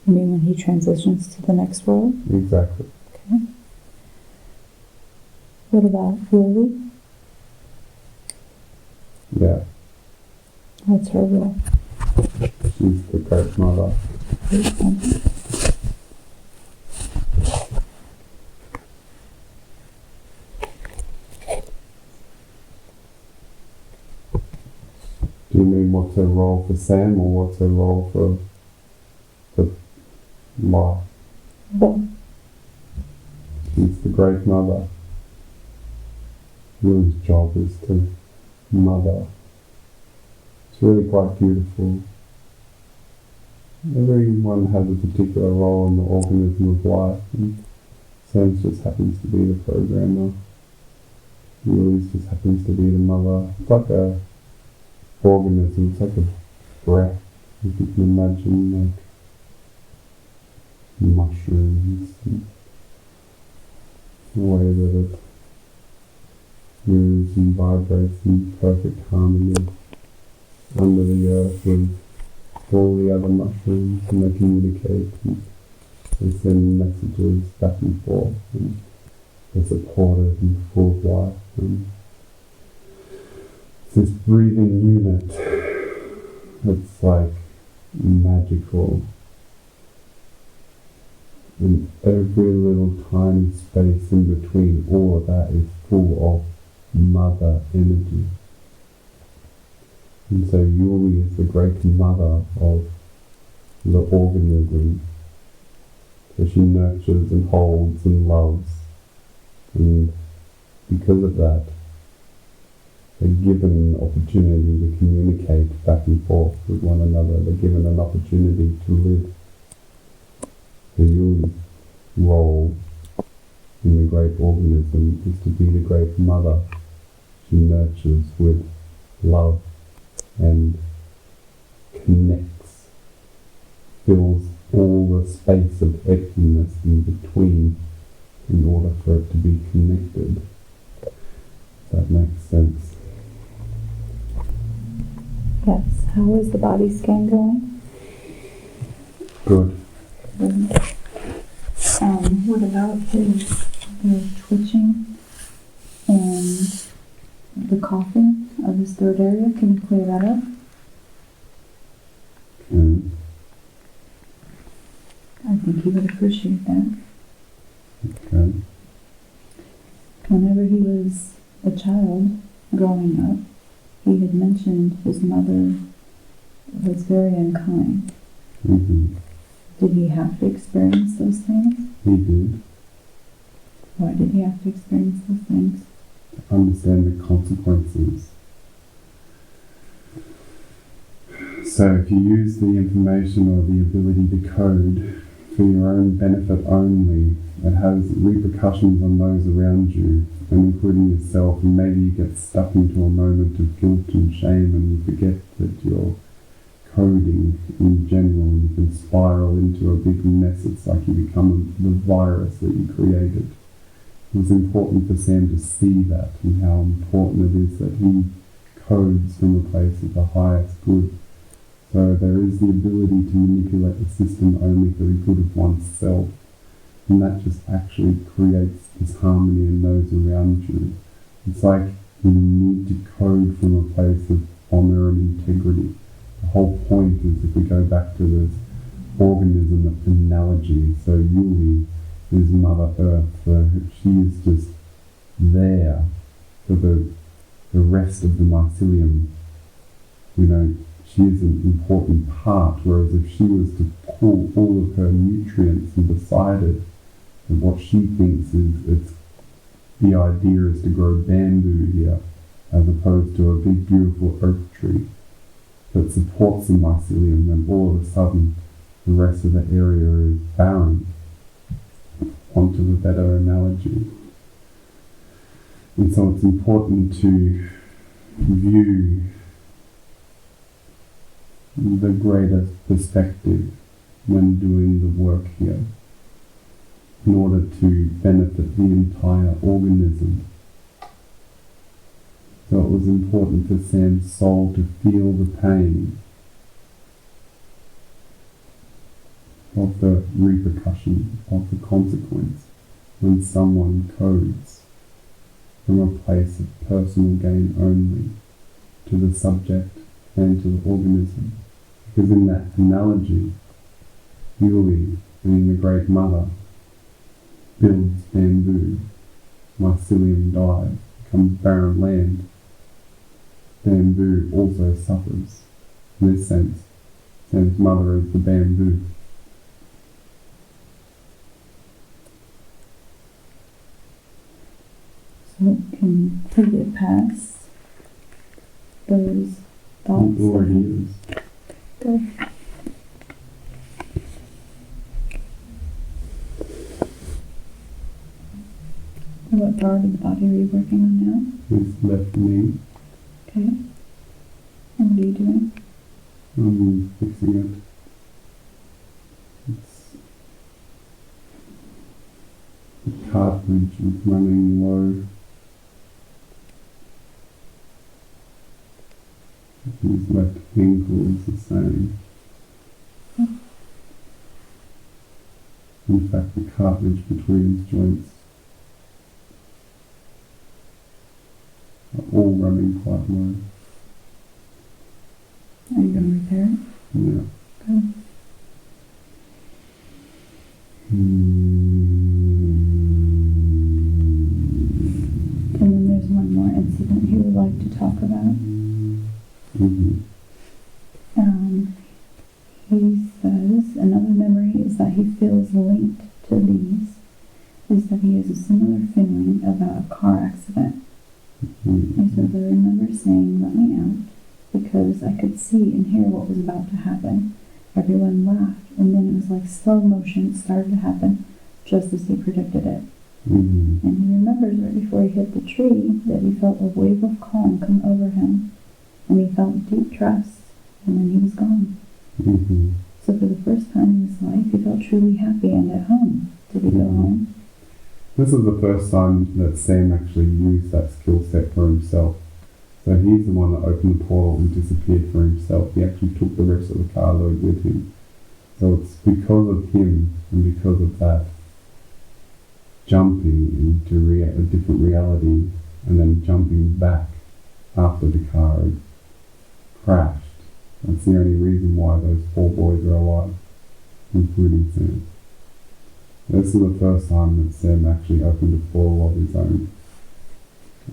You mean when he transitions to the next role? Exactly. Okay. What about Lily? Yeah, What's her role? she's the great mother. Do you mean what's her role for Sam, or what's her role for life? Both. She's the great mother. Lily's job is to mother. It's really quite beautiful. Everyone has a particular role in the organism of life, and Sam just happens to be the programmer. Lily's just happens to be the mother. It's like a organism, it's like a breath, if you can imagine, like mushrooms, and the way that it moves and vibrates in perfect harmony under the earth with all the other mushrooms, and they communicate and they send messages back and forth, and they're supportive and full of life. And it's this breathing unit It's like magical. And every little tiny space in between all of that is full of mother energy. And so Yuli is the great mother of the organism. So she nurtures and holds and loves. And because of that, they're given an opportunity to communicate back and forth with one another. They're given an opportunity to live. So Yuli's role in the great organism is to be the great mother. She nurtures with love and connects, fills all the space of emptiness in between in order for it to be connected. If that makes sense. Yes. How is the body scan going? Good. What about the twitching and the coughing of his third area? Can you clear that up? I think he would appreciate that. Okay. Whenever he was a child growing up, he had mentioned his mother was very unkind. Mm-hmm. Did he have to experience those things? He did. Why did he have to experience those things? To understand the consequences. So if you use the information or the ability to code for your own benefit only, it has repercussions on those around you, and including yourself, and maybe you get stuck into a moment of guilt and shame and you forget that you're coding in general, and you can spiral into a big mess. It's like you become the virus that you created. It was important for Sam to see that and how important it is that he codes from a place of the highest good. So there is the ability to manipulate the system only for the good of oneself, and that just actually creates this harmony in those around you. It's like you need to code from a place of honour and integrity. The whole point is, if we go back to this organism analogy, so Yuli is Mother Earth, so she is just there for the rest of the mycelium. You know, she is an important part, whereas if she was to pull all of her nutrients and decided that what she thinks is the idea is to grow bamboo here, as opposed to a big beautiful oak tree that supports the mycelium, then all of a sudden the rest of the area is barren. Onto a better analogy. And so it's important to view the greater perspective when doing the work here, in order to benefit the entire organism. So it was important for Sam's soul to feel the pain of the repercussion, of the consequence, when someone codes from a place of personal gain only to the subject and to the organism. Because in that analogy, Yuli, being the Great Mother, builds bamboo, mycelium dies, becomes barren land. Bamboo also suffers. In this sense, Sam's mother is the bamboo. So can he get past those thoughts? He already is. Good. What part of the body are you working on now? His left knee. Okay. And what are you doing? I'm fixing it. It's the cartilage is running low. His left ankle is the same. In fact, the cartilage between his joints are all running quite low. Are you going to repair He said he has a similar feeling about a car accident. He said, I remember saying, let me out, because I could see and hear what was about to happen. Everyone laughed, and then it was like slow motion started to happen, just as he predicted it. And he remembers right before he hit the tree that he felt a wave of calm come over him, and he felt deep trust, and then he was gone. So for the first time in his life, he felt truly happy and at home. Did he go home? This is the first time that Sam actually used that skill set for himself. So he's the one that opened the portal and disappeared for himself. He actually took the rest of the carload with him. So it's because of him and because of that jumping into a different reality and then jumping back after the car had crashed. That's the only reason why those 4 boys are alive, including Sam. This is the first time that Sam actually opened a portal of his own.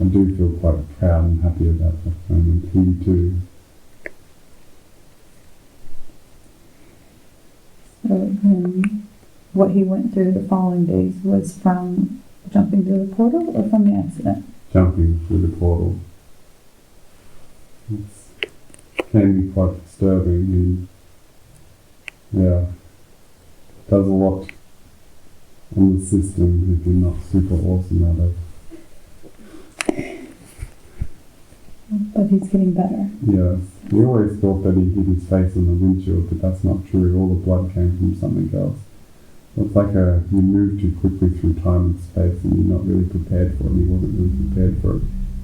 I do feel quite proud and happy about that moment. He too. So what he went through the following days was from jumping through the portal or from the accident? Jumping through the portal. It can be quite disturbing and does a lot on the system if you're not super awesome at it. But he's getting better. Yes. We always thought that he hit his face on the windshield, but that's not true. All the blood came from something else. It's like you move too quickly through time and space and you're not really prepared for it. He wasn't really prepared for it.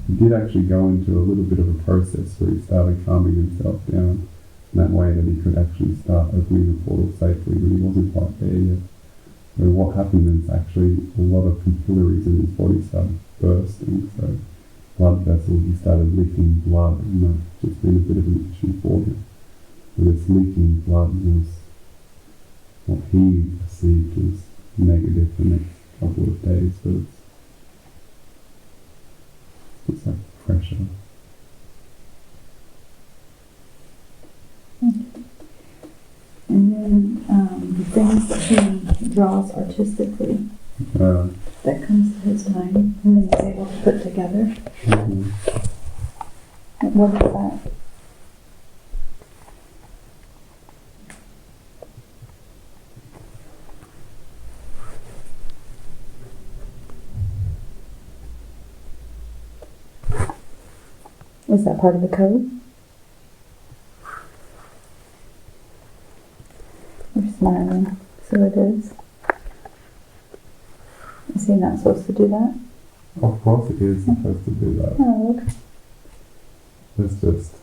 He did actually go into a little bit of a process where he started calming himself down in that way that he could actually start opening the portal safely, but he wasn't quite there yet. So what happened is actually a lot of capillaries in his body started bursting, so blood vessels, he started leaking blood, and that's just been a bit of an issue for him. So this leaking blood was what he perceived as negative the next couple of days, but it's just like pressure. And then the things that he draws artistically, that comes to his time, and then he's able to put together. What is that? Is that part of the code? You're smiling, so it is. Is he not supposed to do that? Of course it is supposed to do that. Oh, okay. It's just...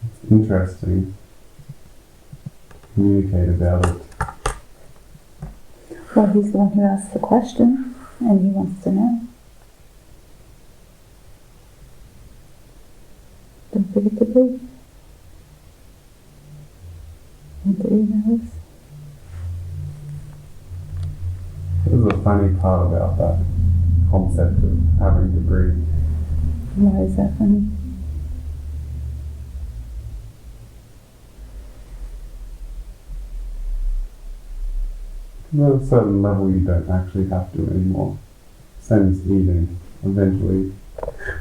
it's interesting to communicate about it. Well, he's the one who asked the question, and he wants to know. Don't forget to breathe. And through your nose. This is a funny part about that concept of having to breathe. Why is that funny? At a certain level you don't actually have to anymore. Same as eating. Eventually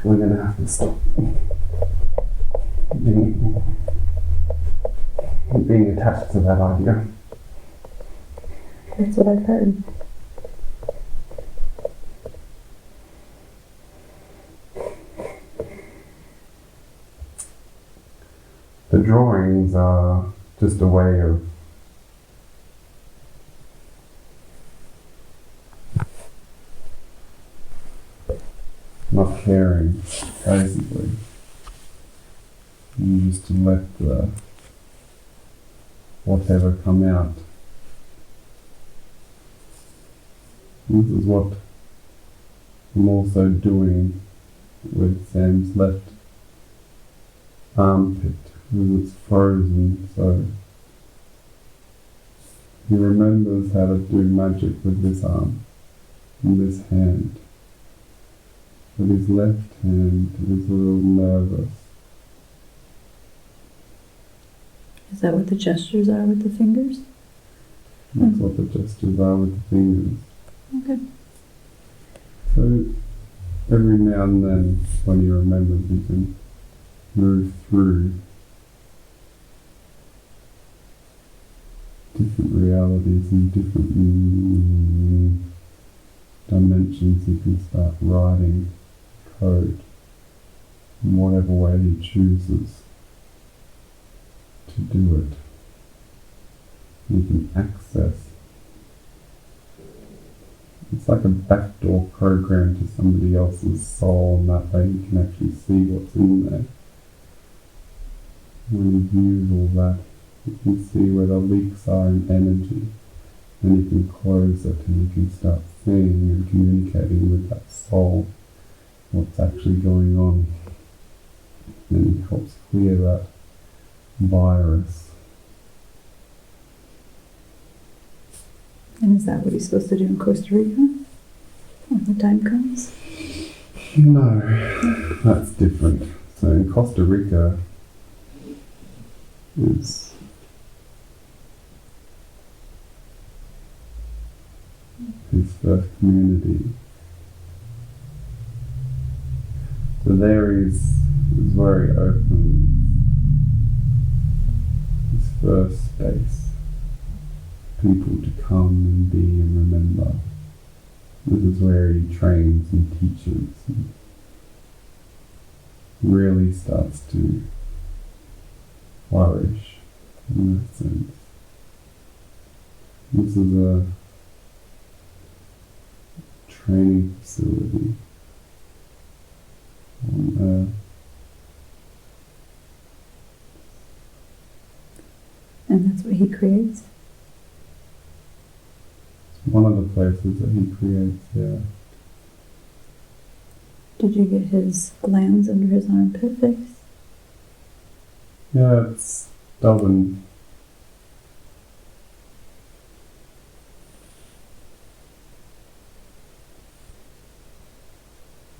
we're going to have to stop being attached to that idea. That's what I've heard. The drawings are just a way of not caring, basically. You just to let the whatever come out. This is what I'm also doing with Sam's left armpit, because it's frozen, so he remembers how to do magic with this arm and this hand. But his left hand is a little nervous. Is that what the gestures are with the fingers? That's what the gestures are with the fingers. Okay. So every now and then, when you remember, you can move through different realities and different dimensions. You can start writing code in whatever way he chooses to do it. You can access. It's like a backdoor program to somebody else's soul, and that way you can actually see what's in there. When you use all that, you can see where the leaks are in energy, and you can close it, and you can start seeing and communicating with that soul what's actually going on. And it helps clear that virus. And is that what he's supposed to do in Costa Rica when the time comes? No, that's different. So in Costa Rica is his first community. So there is very open, his first space. People to come and be and remember. This is where he trains and teaches and really starts to flourish in that sense. This is a training facility on Earth. And that's what he creates? One of the places that he creates, yeah. Did you get his glands under his armpit fixed? Yeah, it's stubborn.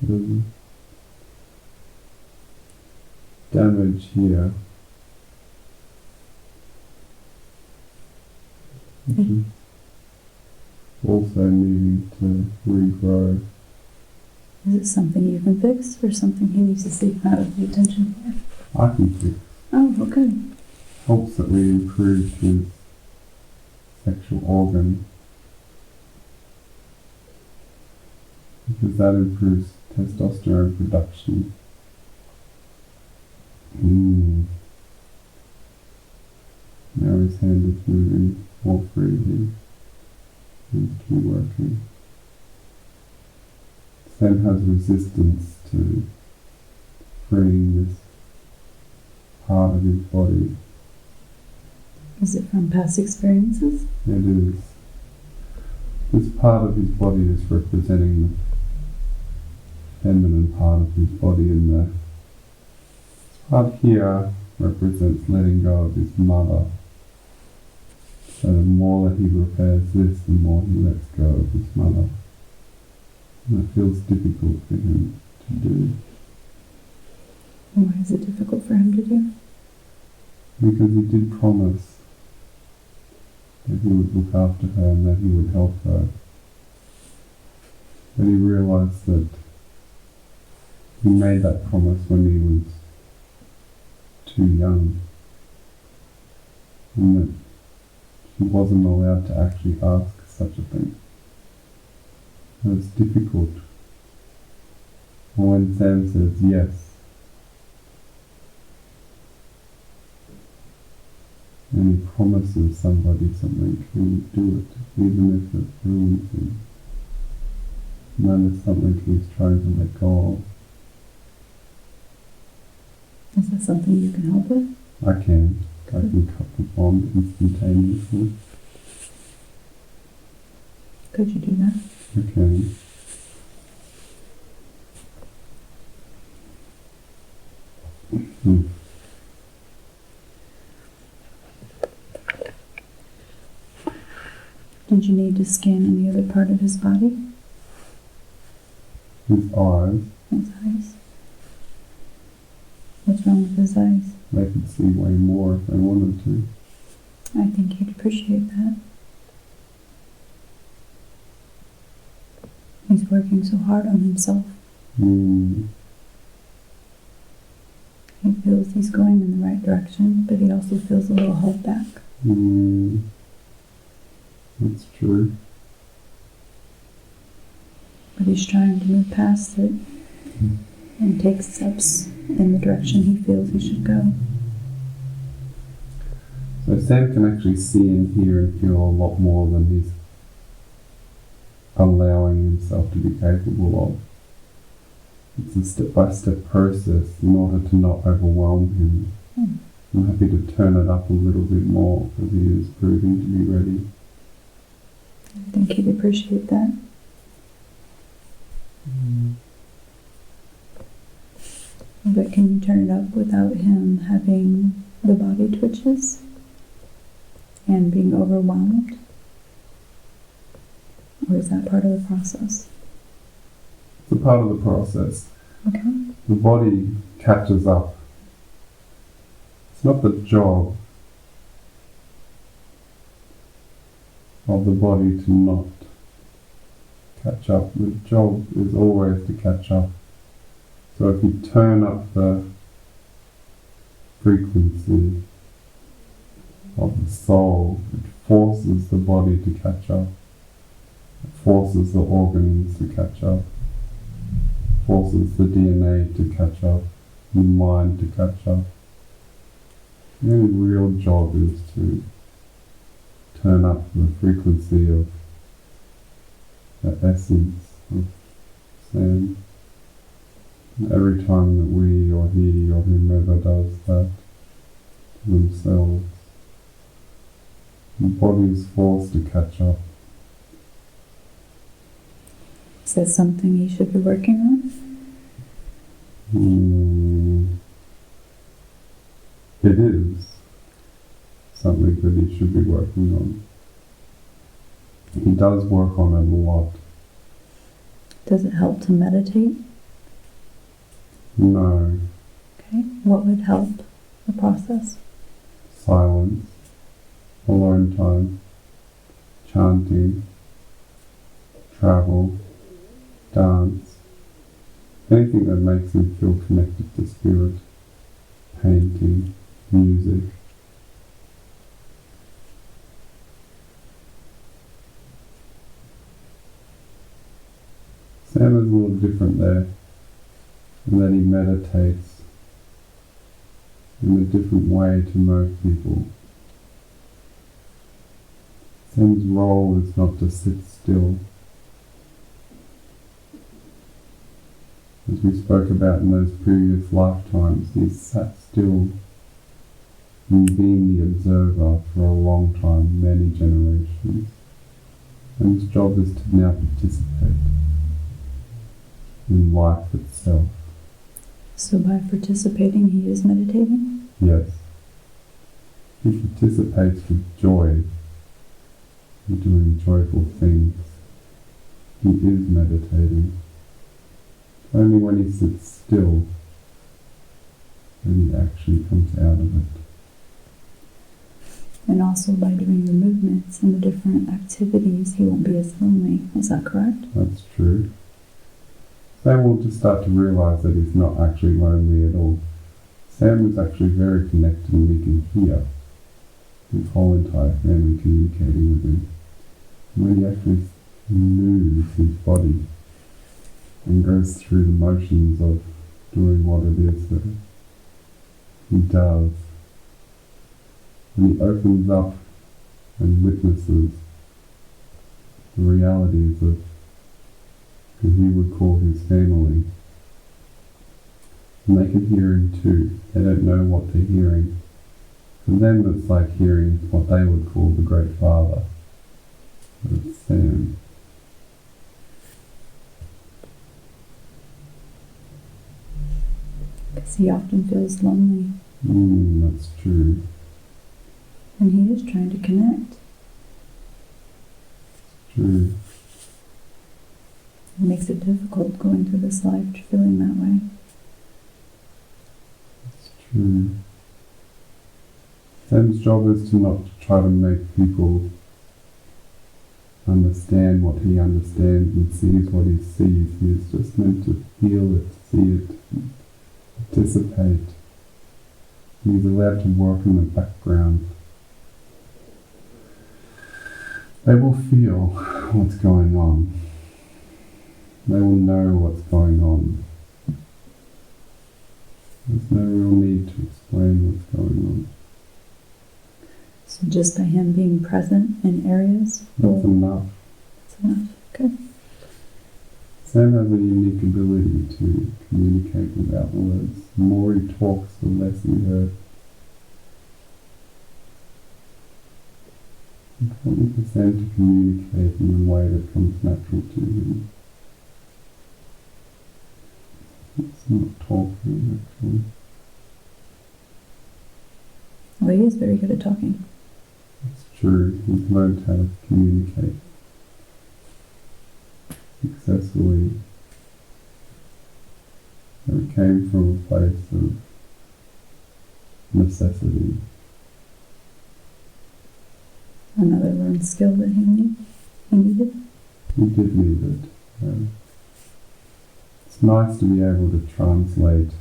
There's damage here. Which is also needing to regrow. Is it something you can fix or something he needs to seek out of the attention for? I can fix. Oh, okay. Helps that we improve his sexual organ, because that improves testosterone production. Now his hand is moving more freely. And keep working. Sam has resistance to freeing this part of his body. Is it from past experiences? It is. This part of his body is representing the feminine part of his body, and this part here represents letting go of his mother. So the more that he repairs this, the more he lets go of his mother. And it feels difficult for him to do. And why is it difficult for him to do? Because he did promise that he would look after her and that he would help her. But he realized that he made that promise when he was too young. And that he wasn't allowed to actually ask such a thing. It was difficult. And when Sam says yes, and he promises somebody something, he will do it, even if it ruins him. And that is something he's trying to let go of. Is that something you can help with? I can cut the bond instantaneously. Could you do that? I can. Did you need to scan any other part of his body? His eyes, His eyes? What's wrong with his eyes? they could see way more if they wanted to. I think he'd appreciate that. He's working so hard on himself. He feels he's going in the right direction, but he also feels a little held back. That's true. But he's trying to move past it and take steps in the direction he feels he should go. So Sam can actually see and hear and feel a lot more than he's allowing himself to be capable of. It's a step-by-step process in order to not overwhelm him. I'm happy to turn it up a little bit more as he is proving to be ready. I think he'd appreciate that. But can you turn it up without him having the body twitches and being overwhelmed? Or is that part of the process? It's a part of the process. Okay. The body catches up. It's not the job of the body to not catch up. The job is always to catch up. So if you turn up the frequency of the soul, it forces the body to catch up. It forces the organs to catch up. Forces the DNA to catch up. The mind to catch up. The only real job is to turn up the frequency of the essence of Sam. And every time that we or he or whomever does that to themselves, the body is forced to catch up. Is that something he should be working on? It is something that he should be working on. He does work on it a lot. Does it help to meditate? No. Okay. What would help the process? Silence, alone time, chanting, travel, dance, anything that makes him feel connected to spirit, painting, music. Sam is a little different there, in that he meditates in a different way to most people. Sam's role is not to sit still. As we spoke about in those previous lifetimes, he's sat still and been the observer for a long time, many generations. And his job is to now participate in life itself. So by participating, he is meditating? Yes. He participates with joy in doing joyful things. He is meditating. Only when he sits still then he actually comes out of it. And also by doing the movements and the different activities, he won't be as lonely. Is that correct? That's true. Sam will just start to realise that he's not actually lonely at all. Sam is actually very connected and we can hear his whole entire family communicating with him. And when he actually moves his body and goes through the motions of doing what it is that he does, and he opens up and witnesses the realities of who he would call his family. And they can hear him too. They don't know what they're hearing. For them it's like hearing what they would call the Great Father. But it's Sam. Because he often feels lonely. That's true. And he is trying to connect. True. It makes it difficult going through this life feeling that way. It's true. Sam's job is to not try to make people understand what he understands and sees what he sees. He is just meant to feel it, see it, participate. He's allowed to work in the background. They will feel what's going on. They will know what's going on. There's no real need to explain what's going on. So just by him being present in areas? That's enough. That's enough, okay. Sam has a unique ability to communicate without words. The more he talks, the less he heard. Important for Sam to communicate in a way that comes natural to him. It's not talking, actually. Well, he is very good at talking. It's true. He's learned how to communicate successfully. And it came from a place of necessity. Another learned skill that he needed. He did need it. It's nice to be able to translate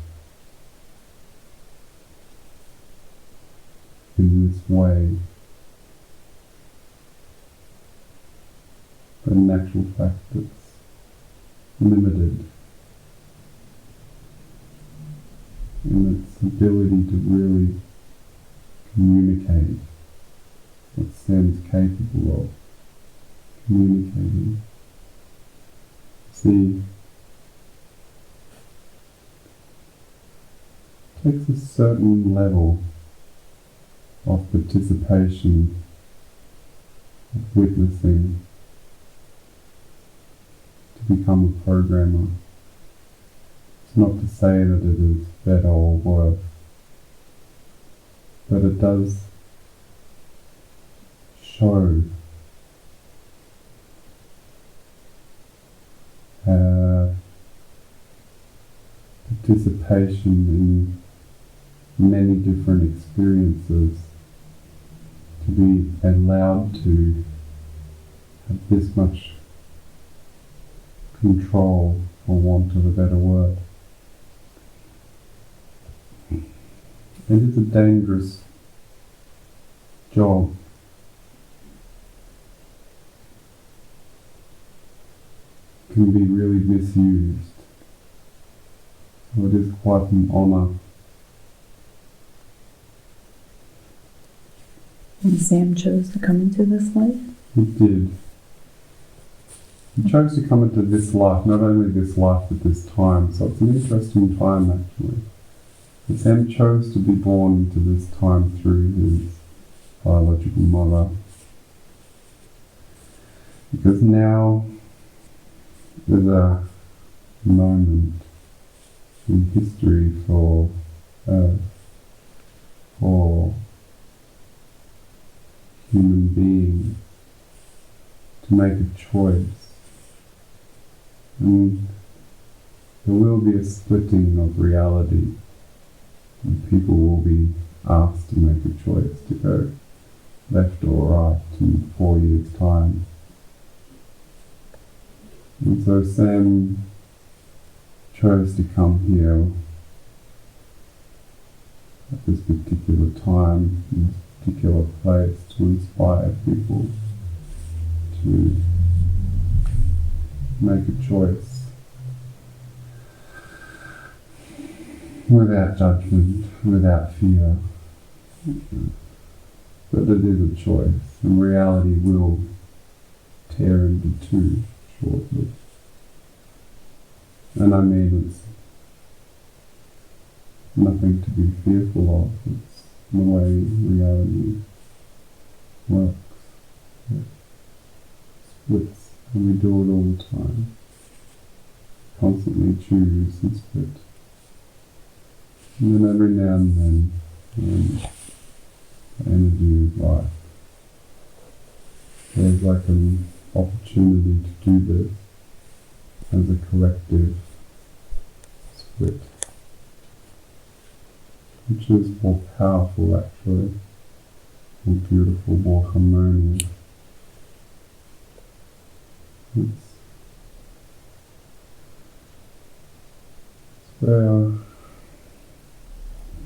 in this way the natural fact that's limited in its ability to really communicate what Sam's capable of communicating. See, it takes a certain level of participation, of witnessing, to become a programmer. It's not to say that it is better or worse, but it does show participation in many different experiences, to be allowed to have this much control, for want of a better word. It is a dangerous job. It can be really misused. So it is quite an honour. And Sam chose to come into this life? He did. He chose to come into this life, not only this life but this time, so it's an interesting time actually. And Sam chose to be born into this time through his biological mother, because now there's a moment in history for human beings to make a choice. And there will be a splitting of reality, and people will be asked to make a choice to go left or right in 4 years' time. And so Sam chose to come here at this particular time, in this particular place, to inspire people to make a choice without judgment, without fear. But it is a choice, and reality will tear into two shortly. And I mean, it's nothing to be fearful of. It's the way reality works. It splits, and we do it all the time. Constantly choose and split. And then every now and then, the energy of life, there's like an opportunity to do this as a collective split, which is more powerful actually, more beautiful, more harmonious. where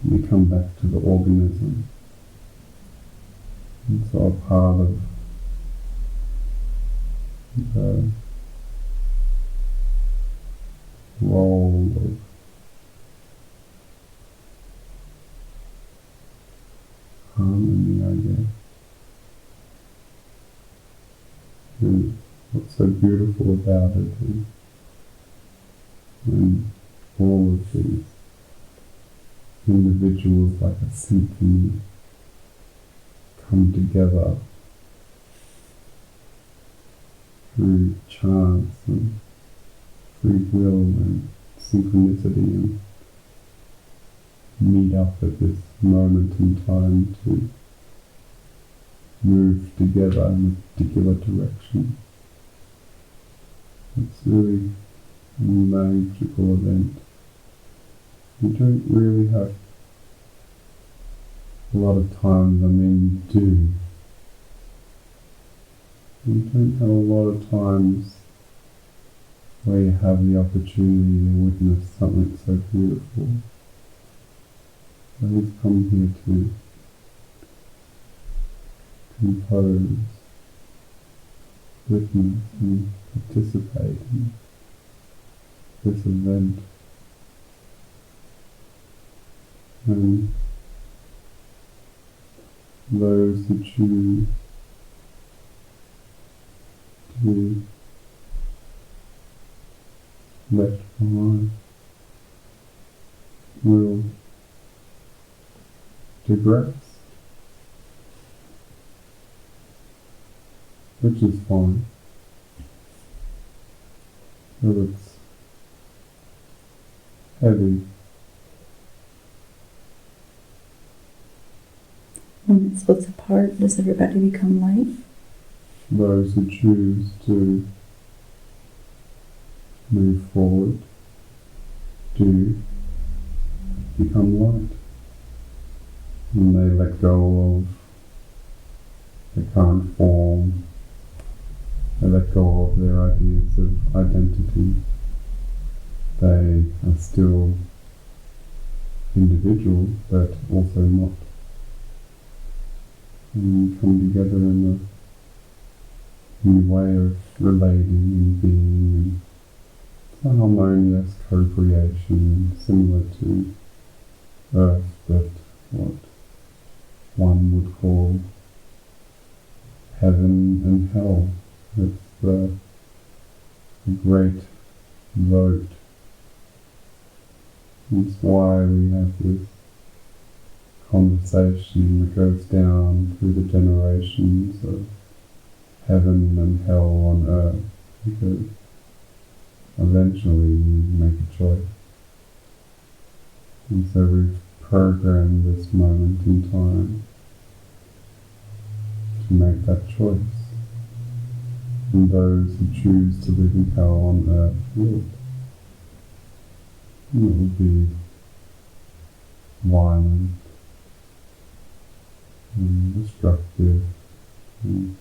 we come back to the organism. It's all part of the role of harmony, I guess. And what's so beautiful about it is when all of these individuals, like a symphony, come together through chance and free will and synchronicity, and meet up at this moment in time to move together in a particular direction. It's really a magical event. You don't really have a lot of times, I mean you do. You don't have a lot of times where you have the opportunity to witness something so beautiful. Please come here to compose, witness and participate in this event. And those who choose to be left behind will digress, which is fine. But it's heavy. When it splits apart, does everybody become light? Those who choose to move forward do become light. And they let go of their current form, they let go of their ideas of identity. They are still individual, but also not. And we come together in a new way of relating and being, and a harmonious co-creation, similar to Earth, but what one would call heaven and hell. It's the great vote. It's why we have this conversation that goes down through the generations of heaven and hell on earth, because eventually you make a choice. And so we've programmed this moment in time to make that choice. And those who choose to live in hell on earth will. It will be violent and destructive and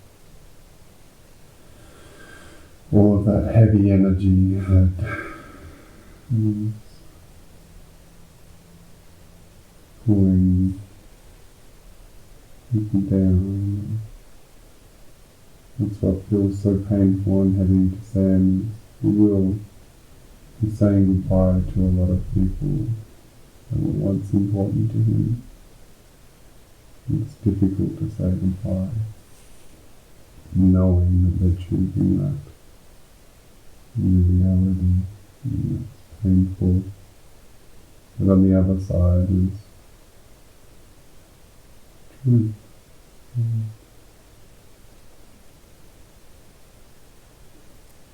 all of that heavy energy that is pulling people down. That's what feels so painful and heavy to Sam. He will be saying goodbye to a lot of people that were once important to him. It's difficult to say goodbye, knowing that they're choosing that in reality. And it's painful. But on the other side is truth.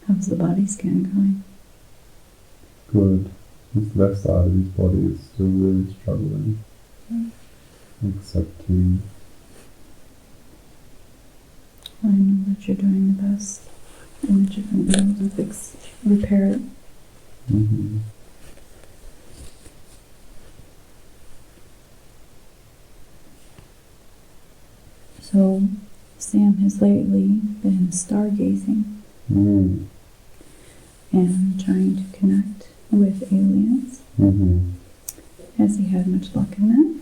How's the body scan going? Good. His left side of his body is still really struggling. Accepting. I know that you're doing the best and that you're going to be able to repair it. Mm-hmm. So, Sam has lately been stargazing and trying to connect with aliens. Mm-hmm. Has he had much luck in that?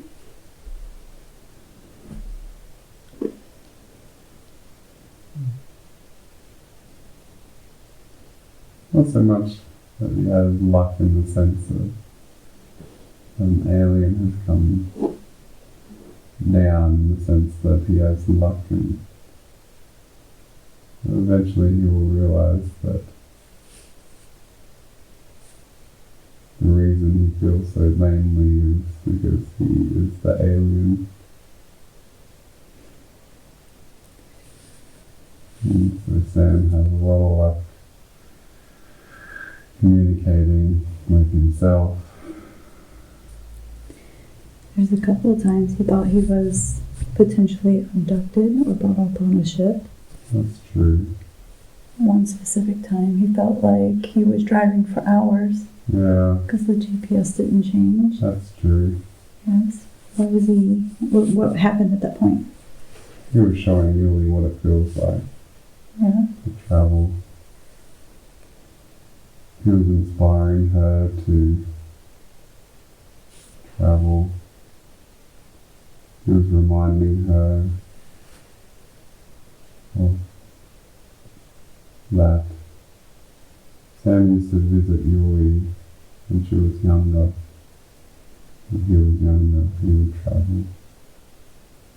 Not so much that he has luck in the sense of an alien has come down, in the sense that he has luck, and eventually he will realize that the reason he feels so lonely is because he is the alien. And so Sam has a lot of luck communicating with himself. There's a couple of times he thought he was potentially abducted or brought up on a ship. That's true. One specific time he felt like he was driving for hours Yeah, because the GPS didn't change. that's true. Yes. What was he? What happened at that point? He was showing Yuli what it feels like Yeah. to travel. He was inspiring her to travel. He was reminding her of that. Sam used to visit Yuli when she was younger. When he was younger, he would travel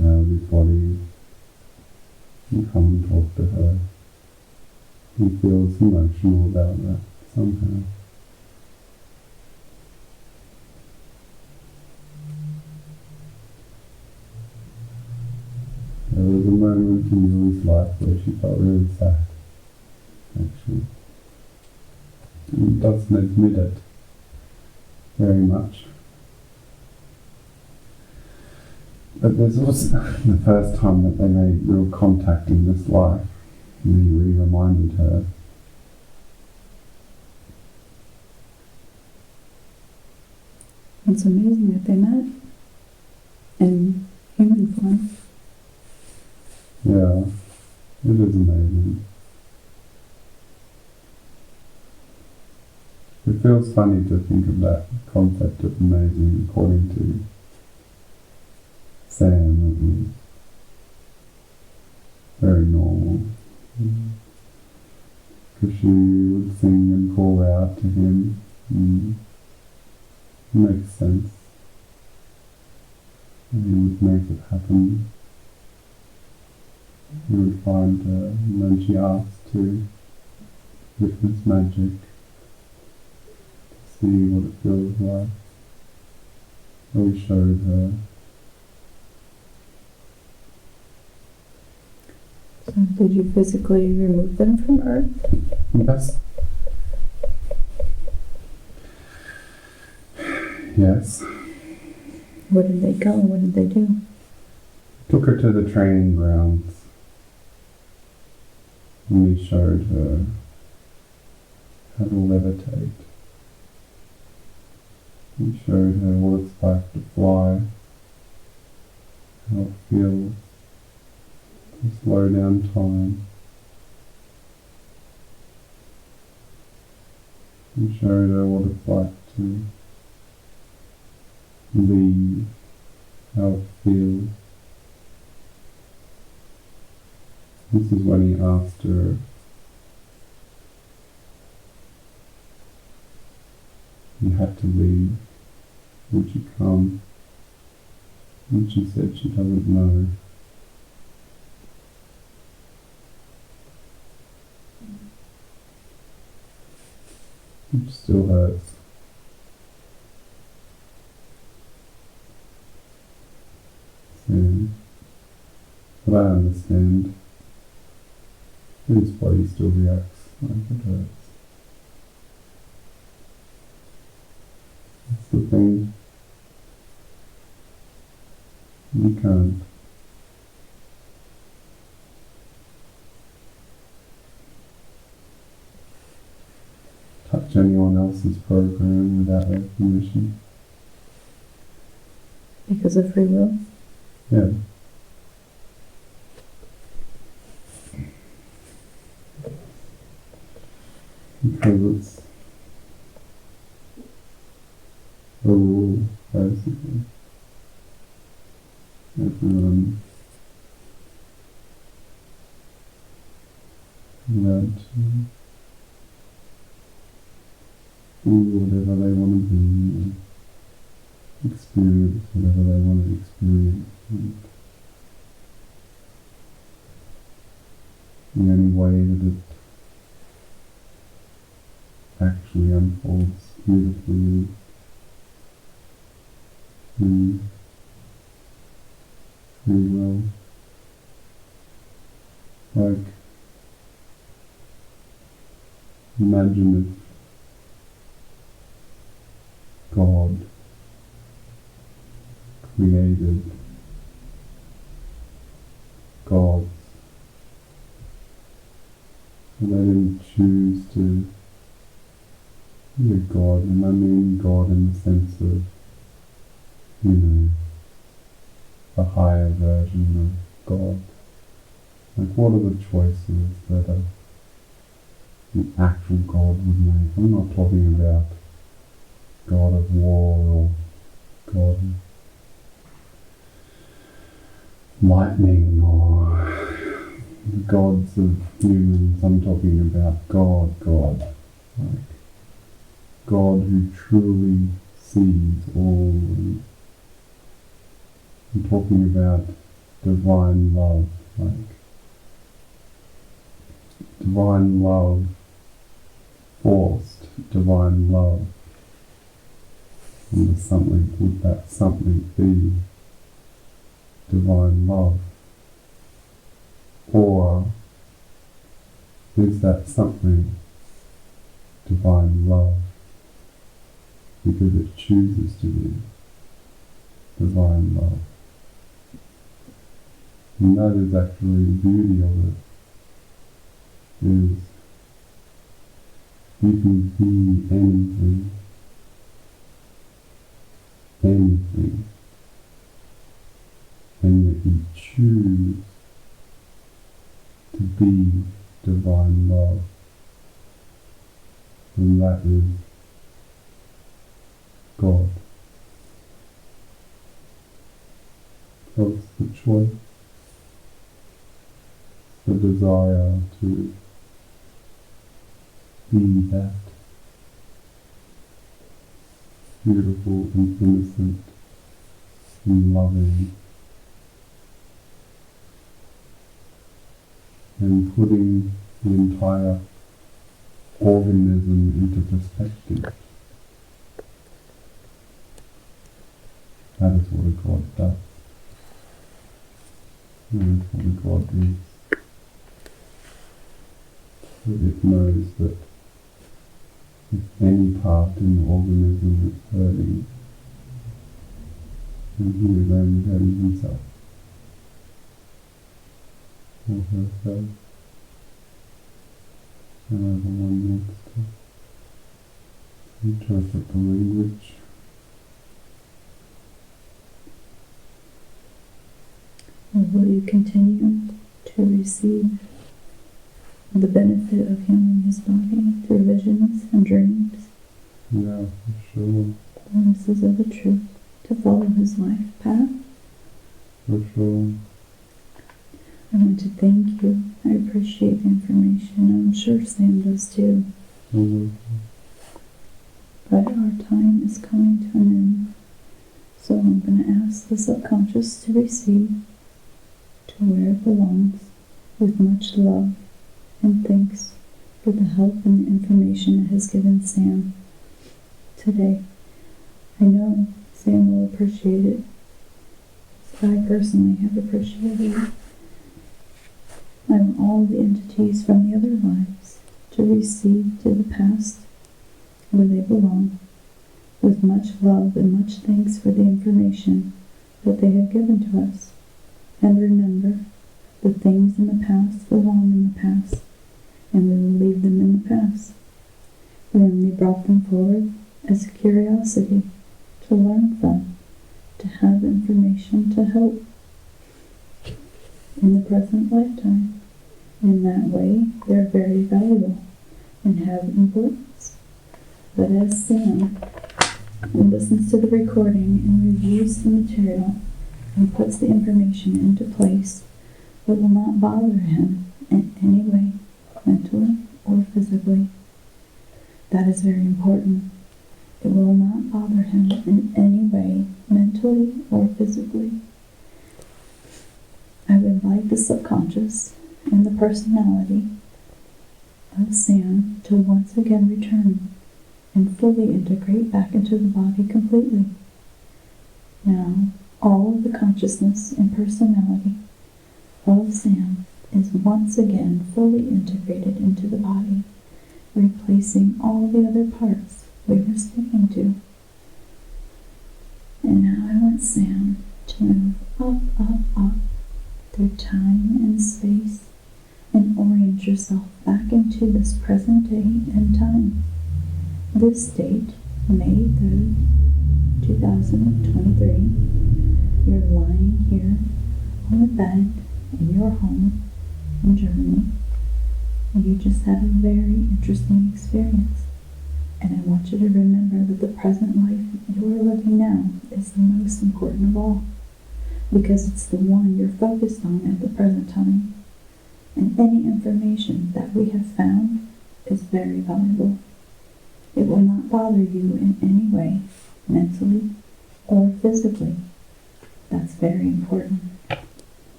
out of his body and come and talk to her. He feels emotional about that somehow. There was a moment in Yuli's life where she felt really sad, actually. And doesn't admit it very much. But there's also the first time that they made real contact in this life, and he reminded her. It's amazing that they met in human form. Yeah, it is amazing. It feels funny to think of that concept of amazing according to Sam. It was very normal. Because she would sing and call out to him. It makes sense. And he would make it happen. He would find her, and then she asked to witness magic, to see what it feels like. So he showed her. So did you physically remove them from Earth? Yes. Yes. Where did they go? What did they do? Took her to the training grounds. And he showed her how to levitate. He showed her what it's like to fly, how it feels to slow down time. He showed her what it's like to leave, how it feels. This is when he asked her you had to leave. Would you come? And she said she doesn't know. It still hurts. But I understand. His body still reacts like it hurts. That's the thing. You can't touch anyone else's program without their permission. Because of free will? Yeah. Because it's rule, basically. Everyone allowed to be whatever they want to be and experience whatever they want to experience. And the only way that it actually unfolds beautifully through free will. Like, imagine if God created gods, and they didn't choose to be a God, and I mean God in the sense of, a higher version of God. Like, what are the choices that an actual God would make? I'm not talking about God of war or God of lightning or the gods of humans. I'm talking about God. Like, God who truly sees all. And I'm talking about divine love, like divine love, forced divine love. And something, would that something be divine love? Or is that something divine love because it chooses to be divine love? And that is actually the beauty of it, is you can be anything, and yet you choose to be divine love, and that is God. So it's the choice, the desire to be that beautiful and innocent and loving, and putting the entire organism into perspective. That is what a God does. That is what a God is. It knows that if any part in the organism is hurting, then he is only hurting himself or herself. However one wants to interpret the language. Or will you continue to receive the benefit of healing his body through visions and dreams? Yeah, for sure. Promises of the truth to follow his life path? For sure. I want to thank you. I appreciate the information. I'm sure Sam does too. But our time is coming to an end. So I'm going to ask the subconscious to receive to where it belongs with much love and thanks for the help and the information it has given Sam today. I know Sam will appreciate it. I personally have appreciated it. I want all the entities from the other lives to receive to the past where they belong with much love and much thanks for the information that they have given to us. And remember, the things in the past belong in the past, and we will leave them in the past. We only brought them forward as a curiosity to learn from, to have information to help in the present lifetime. In that way, they're very valuable and have importance. But as Sam and listens to the recording and reviews the material and puts the information into place, it will not bother him in any way, mentally or physically. That is very important. It will not bother him in any way, mentally or physically. I would like the subconscious and the personality of Sam to once again return and fully integrate back into the body completely. Now, all of the consciousness and personality of Sam is once again fully integrated into the body, replacing all the other parts we were speaking to. And now I want Sam to move up through time and space and orient yourself back into this present day and time. This date, May 3rd, 2023, you're lying here on the bed in your home in Germany. You just had a very interesting experience. And I want you to remember that the present life you are living now is the most important of all, because it's the one you're focused on at the present time. And any information that we have found is very valuable. It will not bother you in any way, mentally or physically. That's very important.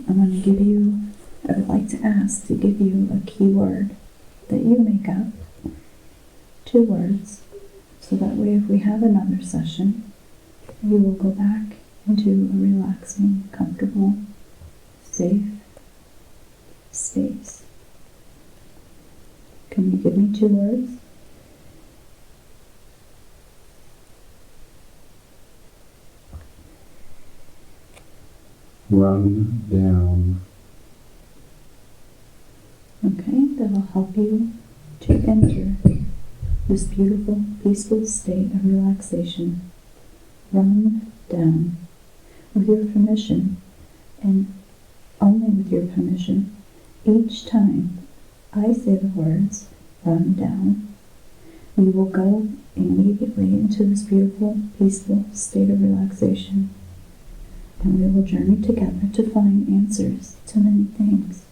I'm going to give you, I would like to ask to give you a keyword that you make up, 2 words, so that way if we have another session, you will go back into a relaxing, comfortable, safe space. Can you give me 2 words? Run down. Okay, that will help you to enter this beautiful, peaceful state of relaxation. Run down. With your permission, and only with your permission, each time I say the words, run down, you will go immediately into this beautiful, peaceful state of relaxation. And we will journey together to find answers to many things.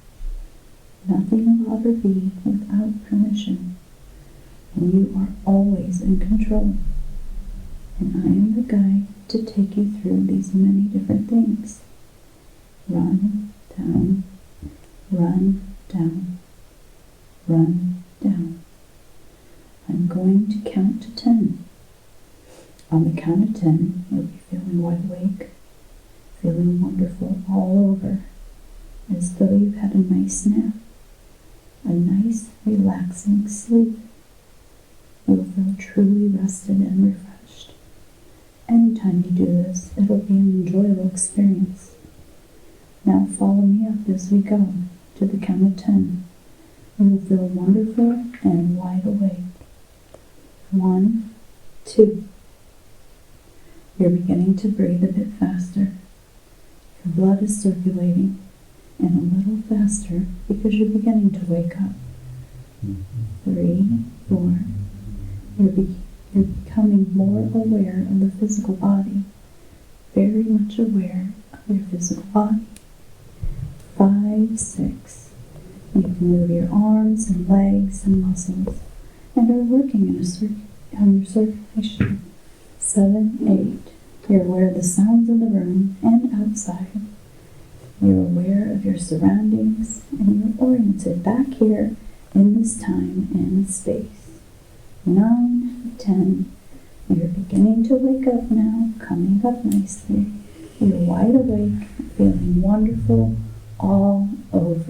Nothing will ever be without permission, and you are always in control. And I am the guide to take you through these many different things. Run down, run down, run down. I'm going to count to 10. On the count of 10, you'll be feeling wide awake, feeling wonderful all over, as though you've had a nice nap, a nice relaxing sleep. You'll feel truly rested and refreshed. Anytime you do this, it'll be an enjoyable experience. Now follow me up as we go to the count of 10. You will feel wonderful and wide awake. 1, 2. You're beginning to breathe a bit faster. Your blood is circulating, and a little faster because you're beginning to wake up. 3, 4. You're becoming more aware of the physical body, very much aware of your physical body. 5, 6. You can move your arms and legs and muscles and are working on your circulation. 7, 8. You're aware of the sounds in the room and outside. You're aware of your surroundings and you're oriented back here in this time and space. 9, 10. You're beginning to wake up now, coming up nicely. You're wide awake, feeling wonderful all over.